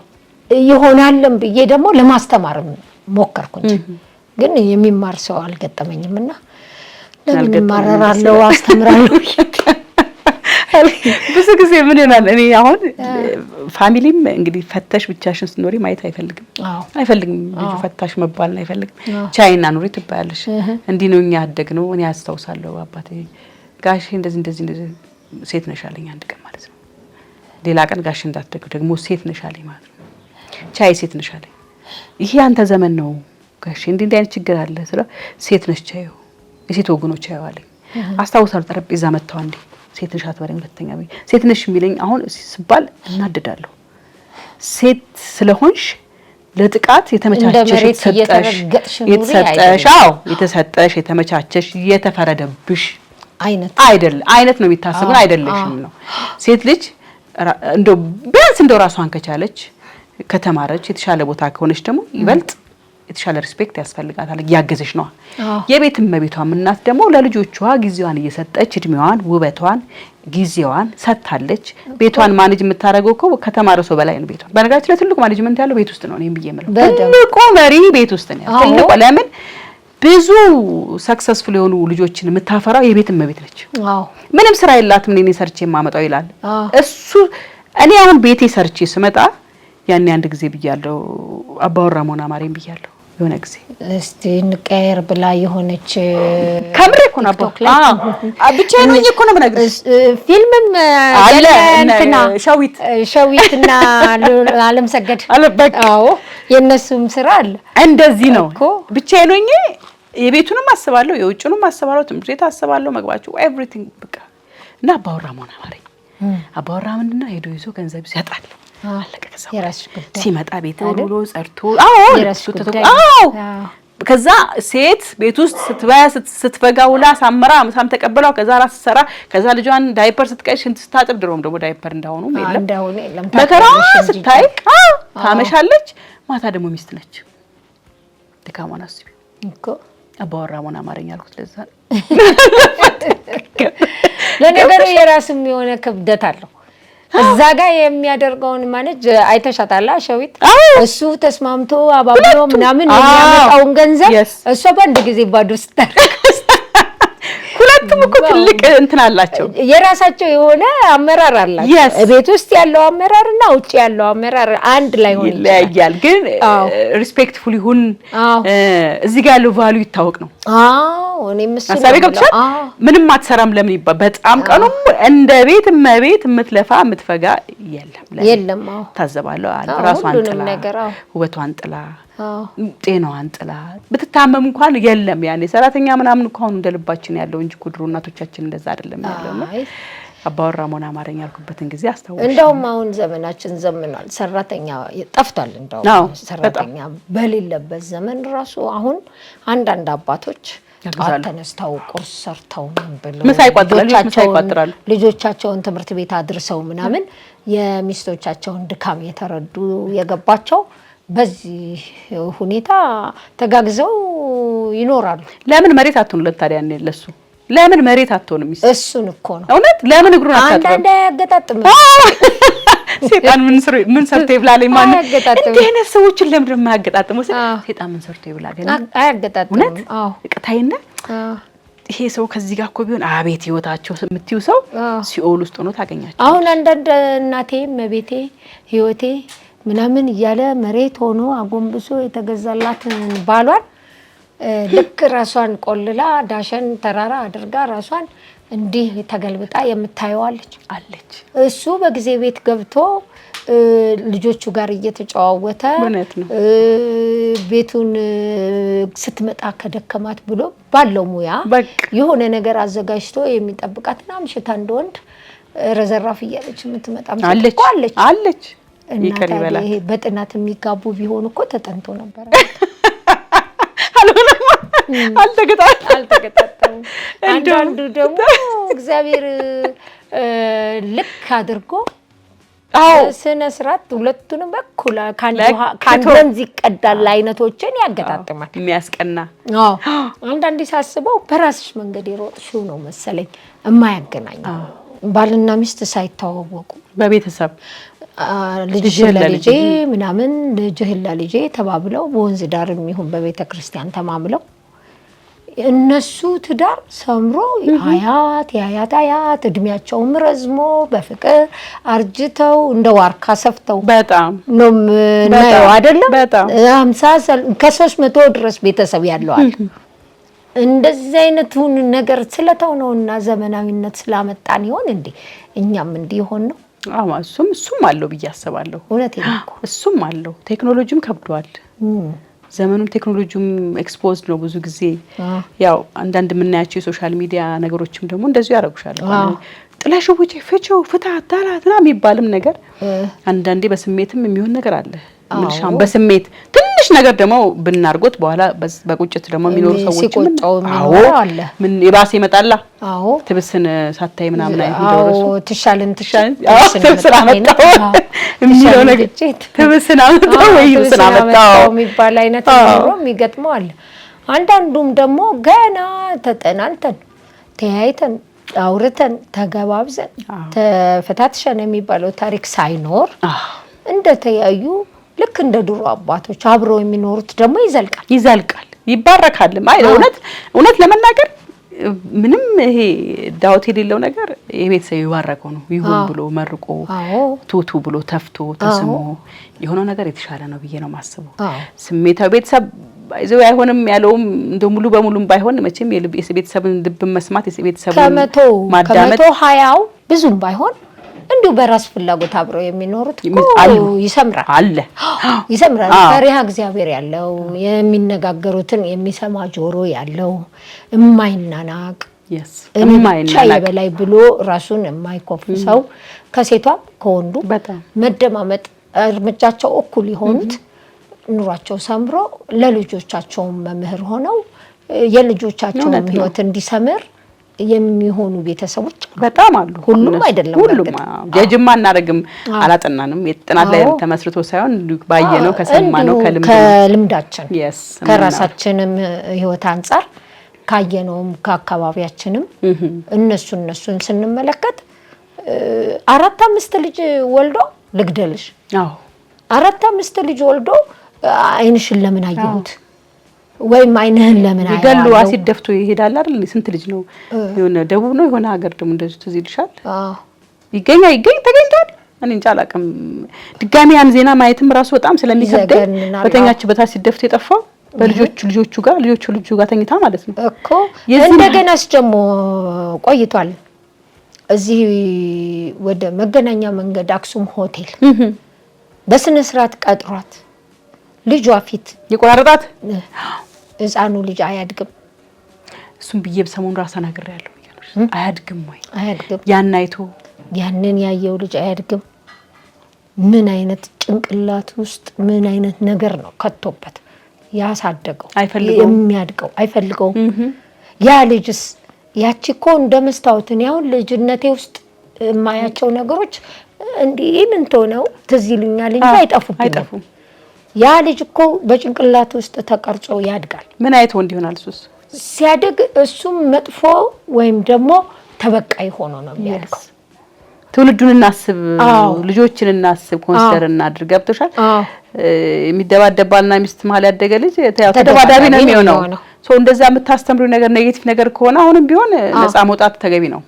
Speaker 2: ይሆናልም ብዬ ደግሞ ለማስተማር ሞከርኩኝ ግን የሚማር ሰው አልገጠመኝምና ለምን ማራራለው አስተምራለሁ
Speaker 1: ብዙ ጊዜ ምን ይሆናል እኔ አሁን ፋሚሊም እንግዲህ ፈተሽ ብቻሽን ስትኖሪ ማየት አይፈልግም ልጅ ፈታሽ መባል አይፈልግም ቻይና ኑሪ ትባያለሽ እንዲህ ነው እኛ ያደግነው እኔ አስተውሳለሁ አባቴ ጋሽ እንደዚህ ሴት ነሽ አለኝ አንድ ቀን ማለት ነው ሌላ ቀን ጋሽ እንዳትደግ ደግሞ ሴት ነሽ አለኝ ማለት ነው ቻይ ሴት ነሽ አለኝ ይሄ አንተ ዘመን ነው ጋሽ እንዲህ አይነት ችግር አለ ስለ ሴት ነሽ ቻዩ የሴት ወገኖች ቻዩ አለኝ አስተውሳለሁ ጠረጴዛ መጣው አንዴ ሴት ነሽ አትበለኝ ሁለተኛ ሴት ነሽ የሚለኝ አሁን ሲባል እናደዳለሁ ሴት ስለሆንሽ ለጥቃት የተመቻቸሽ የተሰጠሽ የተመቻቸሽ የተፈረደብሽ አይነት ነው የሚታሰበው አይደለሽም ነው ሴት ልጅ እንደው ቢያንስ እንደው ራሷን ከቻለች ከተማረች የተሻለ ቦታ ከሆነች ደግሞ ይበልጥ የተሻለ ሪስፔክት ያስፈልጋታል ያገዘሽ ነው የቤት እመቤቷም እናት ደግሞ ለልጆቿ ጊዜዋን እየሰጠች እድሜዋን ውበቷን ጊዜዋን ሰጥታለች ቤቷን ማኔጅ የምታረገው እኮ ከተማረ ሰው በላይ ነው ቤቷን በነገራችን ላይ ትልቁ ማኔጅመንት ያለው ቤት ውስጥ ነው እኔም ብዬ ማለት ትልቁ መሪ ቤት ውስጥ ነው ትልቁ ለምን ብዙ ሰክሰስፉል የሆኑ ልጆችን የምታፈራው የቤት እመቤት ነች ምንም ስራ የላትም እኔ ሰርቼ የማመጣው ይላል እሱ እኔ አሁን ቤቴ ሰርቼ ስመጣ ያኔ አንድ ጊዜ ብያለሁ አባወራ ሞና ማሪም ብያለሁ የሆነ ጊዜ
Speaker 2: እስቲ እንቀየር ብላ የሆነች
Speaker 1: ካሜራ እኮ ነው ብቻዬን ሆኜ እኮ ነው የምነግርሽ ፊልምም አለ እንትና ሸዊትና አለም ሰገድ አዎ የነሱም ስራ አለ እንደዚህ ነው ብቻዬን ሆኜ የቤቱንም አስባለሁ የውጭንም አስባለሁ ትምህርት ቤት አስባለሁ መግባችሁ ኤቭሪቲንግ በቃ እና አባወራ ሞና ማሪም አባወራ ምንድነው ሄዶ ይዞ ገንዘብ ይሰጣል አለቀ ሲመጣ ቤት አውሎ ጸርቶ ከዛ ሴት ቤት ውስጥ ስትፈጋ ውላ ሳመራ ምሳም ተቀበለው ከዛ ራስ ሰራ ከዛ ልጇን ዳይፐር ስትቀይር ሽንት ስታጥብ ድሮም ደግሞ ዳይፐር እንዳሆኑ የለም መከራ ስታይ ታመሻለች ማታ ደግሞ ሚስት ነች ድካሟን አስቢ እኮ አባወራ ሞና አማርኛ አልኩት ለዛ
Speaker 2: ለነገሩ የራስም የሆነ ክብደት አለው እዛ ጋር የሚያደርገውን ማነጅ አይተሻታላ ሸዊት እሱ ተስማምቶ አባብሎ ምናምን የሚያመጣውን ገንዘብ እሷ በአንድ ጊዜ ባዶ ስታደርግ ሁለቱም እኮ ትልቅ እንትን አላቸው የራሳቸው የሆነ አመራር አላቸው ቤት ውስጥ ያለው አመራርና ውጭ ያለው አመራር አንድ ላይ ሆነ ይለያያል ግን ሪስፔክትፉል ይሁን እዚህ ጋር ያለው ቫልዩ ይታወቅ ነው እኔም መስሎኝ ምንም አትሰራም ለምን ይባል በጣም ቀኑም እንደ ቤት እመቤት የምትለፋ የምትፈጋ የለም ታዘባለው ራሷን ጥላ ውበቷን ጥላ ጤናዋን ጥላ ብትታመም እንኳን የለም ያኔ ሰራተኛ ምናምን እንኳን እንደልባችን ያለው እንጂ ኩድሩ እናቶቻችን እንደዛ አይደለም ያለውና አባወራ ሞና አማርኛ አልኩበትን ጊዜ አስተዋውሽ እንደውም አሁን ዘመናችን ዘመናል ሰራተኛ ጠፍቷል እንደውም ሰራተኛ በሌለበት ዘመን ራሱ አሁን አንዳንድ አባቶች ተነስተው ቁርስ ሰርተው
Speaker 1: ምሳ ይቋጥራሉ
Speaker 2: ልጆቻቸውን ትምህርት ቤት አድርሰው ምናምን የሚስቶቻቸውን ድካም የተረዱ የገባቸው በዚህ ሁኔታ ተጋግዘው ይኖራሉ ለምን መሬት አትሆንለት ታዲያ ለሱ ለምን መሬት አትሆንም እሱን እኮ ነው እውነት ለምን እግሩን አታጥበው አንተ ያገጣጥም ሴጣን ምን ሰርቶ ይብላልኝ ማን እንዴ እነ ሰዎችን ለምን የማያገጣጥሙ ሴጣን ምን ሰርቶ ይብላ ገና አያገጣጥም አዎ እቅታይና
Speaker 1: ይሄ ሰው ከዚህ ጋር እኮ ቢሆን አቤት ህይወታቸው የምትዩ ሰው ሲኦል ውስጥ ሆኖ ታገኛቸው።
Speaker 2: አሁን አንዳንድ እናቴ መቤቴ ህይወቴ ምናምን እያለ መሬት ሆኖ አጎንብሶ የተገዛላትን ባሏን ልክ ራሷን ቆልላ ዳሸን ተራራ አድርጋ ራሷን እንዲህ ተገልብጣ የምታየዋለች አለች። እሱ በጊዜ ቤት ገብቶ ልጆቹ ጋር እየተጫዋወተ ቤቱን ስትመጣ ከደከማት ብሎ ባለው ሙያ የሆነ ነገር አዘጋጅቶ የሚጠብቃትና አምሽታ እንደወንድ ረዘራፍ እያለች የምትመጣ አለች። ይቀር ይበላል። ይሄ በጥናት የሚጋቡ ቢሆን እኮ ተጠንቶ ነበር። አልተገጣጠም። አንዳንዱ ደግሞ እግዚአብሔር ልክ አድርጎ ስነ ስርዓት ሁለቱንም በኩል ካንዱ ወንዝ ይቀዳል አይነቶችን ያገጣጥማል።
Speaker 1: የሚያስቀና
Speaker 2: አንዳንዴ ሳስበው በራስሽ መንገድ የሮጥሽው ነው መሰለኝ የማያገናኘው። ባልና ሚስት ሳይተዋወቁ በቤተሰብ ልጅ ለልጄ ምናምን ልጅህ ለልጄ ተባብለው በወንዝ ዳር የሚሆን በቤተ ክርስቲያን ተማምለው እነሱ ትዳር ሰምሮ አያት እድሜያቸውም ረዝሞ በፍቅር አርጅተው እንደ ዋርካ ሰፍተው በጣም ነው አይደለም 50 ከ300 ድረስ ቤተሰብ ያለዋል። እንደዚህ አይነቱን ነገር ስለተው ነውና ዘመናዊነት ስላመጣን ይሆን እንዴ እኛም እንዲህ ሆን ነው?
Speaker 1: እሱም አለው ብዬ አስባለሁ።
Speaker 2: እውነቴን ነው።
Speaker 1: እሱም አለው። ቴክኖሎጂም ከብዷል። ዘመኑም ቴክኖሎጂም ኤክስፖዝድ ነው ብዙ ጊዜ። ያው አንዳንድ የምናያቸው የሶሻል ሚዲያ ነገሮችም ደግሞ እንደዚሁ ያደርጉሻል። ጥላሽ ውጪ ፍቺው ፍታት ታላትና የሚባልም ነገር አንዳንዴ በስሜትም የሚሆን ነገር አለ። ምንሻም በስሜት ትንሽ ነገር ደግሞ ብናርጎት በኋላ በቁጭት ደግሞ የሚኖሩ ሰዎች ምን ይባስ ይመጣላ። ትብስን ሳታይ ምናምን አይደረሱ
Speaker 2: ትሻልን
Speaker 1: ትብስን አመጣው የሚለው ነገር ትብስን አመጣው ወይ ትብስን አመጣው
Speaker 2: የሚባል አይነት ነው የሚገጥመው አለ። አንዳንዱም ደግሞ ገና ተጠናንተን ተያይተን አውርተን ተገባብዘን ተፈታትሸን የሚባለው ታሪክ ሳይኖር እንደተያዩ ልክ እንደ ድሮ አባቶች አብረው የሚኖሩት ደግሞ ይዘልቃል ይባረካል። እውነት ለመናገር ምንም ይሄ ዳውት የሌለው ነገር የቤተሰብ ይባረከው ነው። ይሁን ብሎ መርቆ ቱቱ ብሎ ተፍቶ ተስሞ የሆነው ነገር የተሻለ ነው ብዬ ነው ማስበው። ስሜታው ቤተሰብ አይዘው አይሆንም ያለውም እንደ ሙሉ በሙሉም ባይሆን መቼም የቤተሰብን ልብ መስማት የቤተሰብን ማዳመጥ 20 ብዙም ባይሆን እንዲሁ በራስ ፍላጎት አብረው የሚኖሩት ይሰምራል። ፈሪሃ እግዚአብሔር ያለው የሚነጋገሩትን የሚሰማ ጆሮ ያለው የማይናናቅ የበላይ ብሎ ራሱን የማይኮፍሰው ከሴቷም ከወንዱ መደማመጥ እርምጃቸው እኩል የሆኑት ኑሯቸው ሰምሮ ለልጆቻቸው መምህር ሆነው የልጆቻቸው ህይወት እንዲሰምር የሚሆኑ ቤተሰቦች በጣም አሉ። ሁሉም አይደለም። ሁሉም የጅማ እናረግም አላጠናንም። የጥናት ላይ ተመስርቶ ሳይሆን ባየነው ከሰማነው ከልምዳችን ከራሳችንም ህይወት አንፃር ካየነውም ከአካባቢያችንም እነሱን ስንመለከት 4-5 ልጅ ወልዶ ልግደልሽ 4-5 ልጅ ወልዶ አይንሽን ለምን አየሁት ወይም አይነህን ለምን አያለው ይገሉ አሲድ ደፍቶ ይሄዳል አይደል? ስንት ልጅ ነው የሆነ ደቡብ ነው የሆነ ሀገር ደግሞ እንደዚህ ትዝ ይልሻል። ተገኝቷል። እኔ እንጃ አላውቅም። ድጋሚ ያን ዜና ማየትም ራሱ በጣም ስለሚከብደኝ በተኛችበት አሲድ ደፍቶ የጠፋው በልጆቹ ጋር ተኝታ ማለት ነው እኮ። እንደገናስ ደግሞ ቆይቷል። እዚህ ወደ መገናኛ መንገድ አክሱም ሆቴል በስነ ስርዓት ቀጥሯት ልጇ ፊት የቆራረጣት ህፃኑ ልጅ አያድግም። እሱም ብዬ በሰሞኑ ራሳ ነገር ያለው አያድግም ወይ አያድግም። ያንን ያየው ልጅ አያድግም። ምን አይነት ጭንቅላት ውስጥ ምን አይነት ነገር ነው ከቶበት ያሳደገው? የሚያድገው አይፈልገውም። ያ ልጅስ ያቺ እኮ እንደመስታወት ነው። ያው ልጅነቴ ውስጥ የማያቸው ነገሮች እንዲህ ምን ተሆነው ትዝ ይሉኛል እንጂ አይጠፉም። ያ ልጅ እኮ በጭንቅላት ውስጥ ተቀርጾ ያድጋል። ምን አይቶ እንዲሆናል እሱስ ሲያድግ እሱም መጥፎ ወይም ደግሞ ተበቃይ ሆኖ ነው የሚያድገው። ትውልዱን እናስብ፣ ልጆችን እናስብ፣ ኮንሲደር እናድርግ። ገብቶሻል? የሚደባደባልና ሚስት መሀል ያደገ ልጅ ተደባዳቢ ነው የሚሆነው።
Speaker 1: እንደዛ የምታስተምሩ ነገር ኔጌቲቭ ነገር ከሆነ አሁንም ቢሆን ነፃ መውጣት ተገቢ ነው።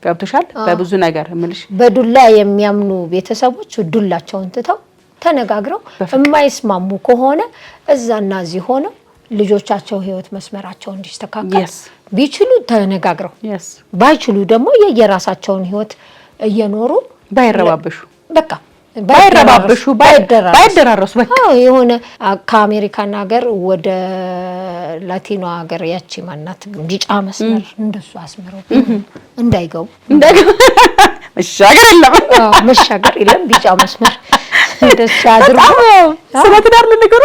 Speaker 1: ገብቶሻል? በብዙ ነገር ምልሽ
Speaker 2: በዱላ የሚያምኑ ቤተሰቦች ዱላቸውን ትተው ተነጋግረው የማይስማሙ ከሆነ እዛና እዚህ ሆነው ልጆቻቸው ህይወት መስመራቸው እንዲስተካከል ቢችሉ ተነጋግረው ባይችሉ ደግሞ የየራሳቸውን ህይወት እየኖሩ
Speaker 1: ባይረባበሹ
Speaker 2: በቃ
Speaker 1: ባይረባበሹ ባይደራረሱ በቃ
Speaker 2: የሆነ ከአሜሪካን ሀገር ወደ ላቲኖ ሀገር ያቺ ማናት ቢጫ መስመር እንደሱ አስመረው እንዳይገቡ መሻገር የለም ቢጫ መስመር እንደሱ አድርጎ
Speaker 1: ስለትዳር ለነገሩ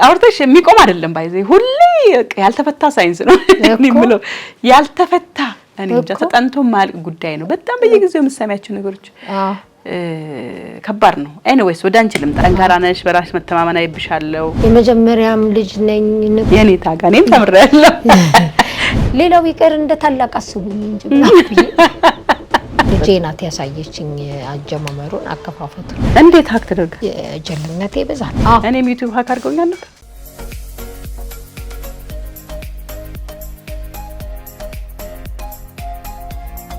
Speaker 1: አውርተሽ የሚቆም አይደለም ባይዘይ ሁሌ ያልተፈታ ሳይንስ ነው የሚለው ያልተፈታ እኔ እንጃ ተጠንቶ ማልቅ ጉዳይ ነው። በጣም በየጊዜው የምሰማያቸው ነገሮች ከባድ ነው። ኤኒዌይስ ወደ አንቺ ልምጣ። ጠንካራ ነሽ፣ በራስሽ መተማመን አይብሻለሁ።
Speaker 2: የመጀመሪያም ልጅ ነኝ።
Speaker 1: የኔ ታጋኔም ተምሬያለሁ።
Speaker 2: ሌላው ይቀር እንደ ታላቅ አስቡኝ እንጂ ልጄ ናት ያሳየችኝ አጀማመሩን አከፋፈቱን።
Speaker 1: እንዴት ሀክ ተደርጋ
Speaker 2: የጀልነቴ በዛት
Speaker 1: እኔም ዩቲዩብ ሀክ አድርገውኛል ነበር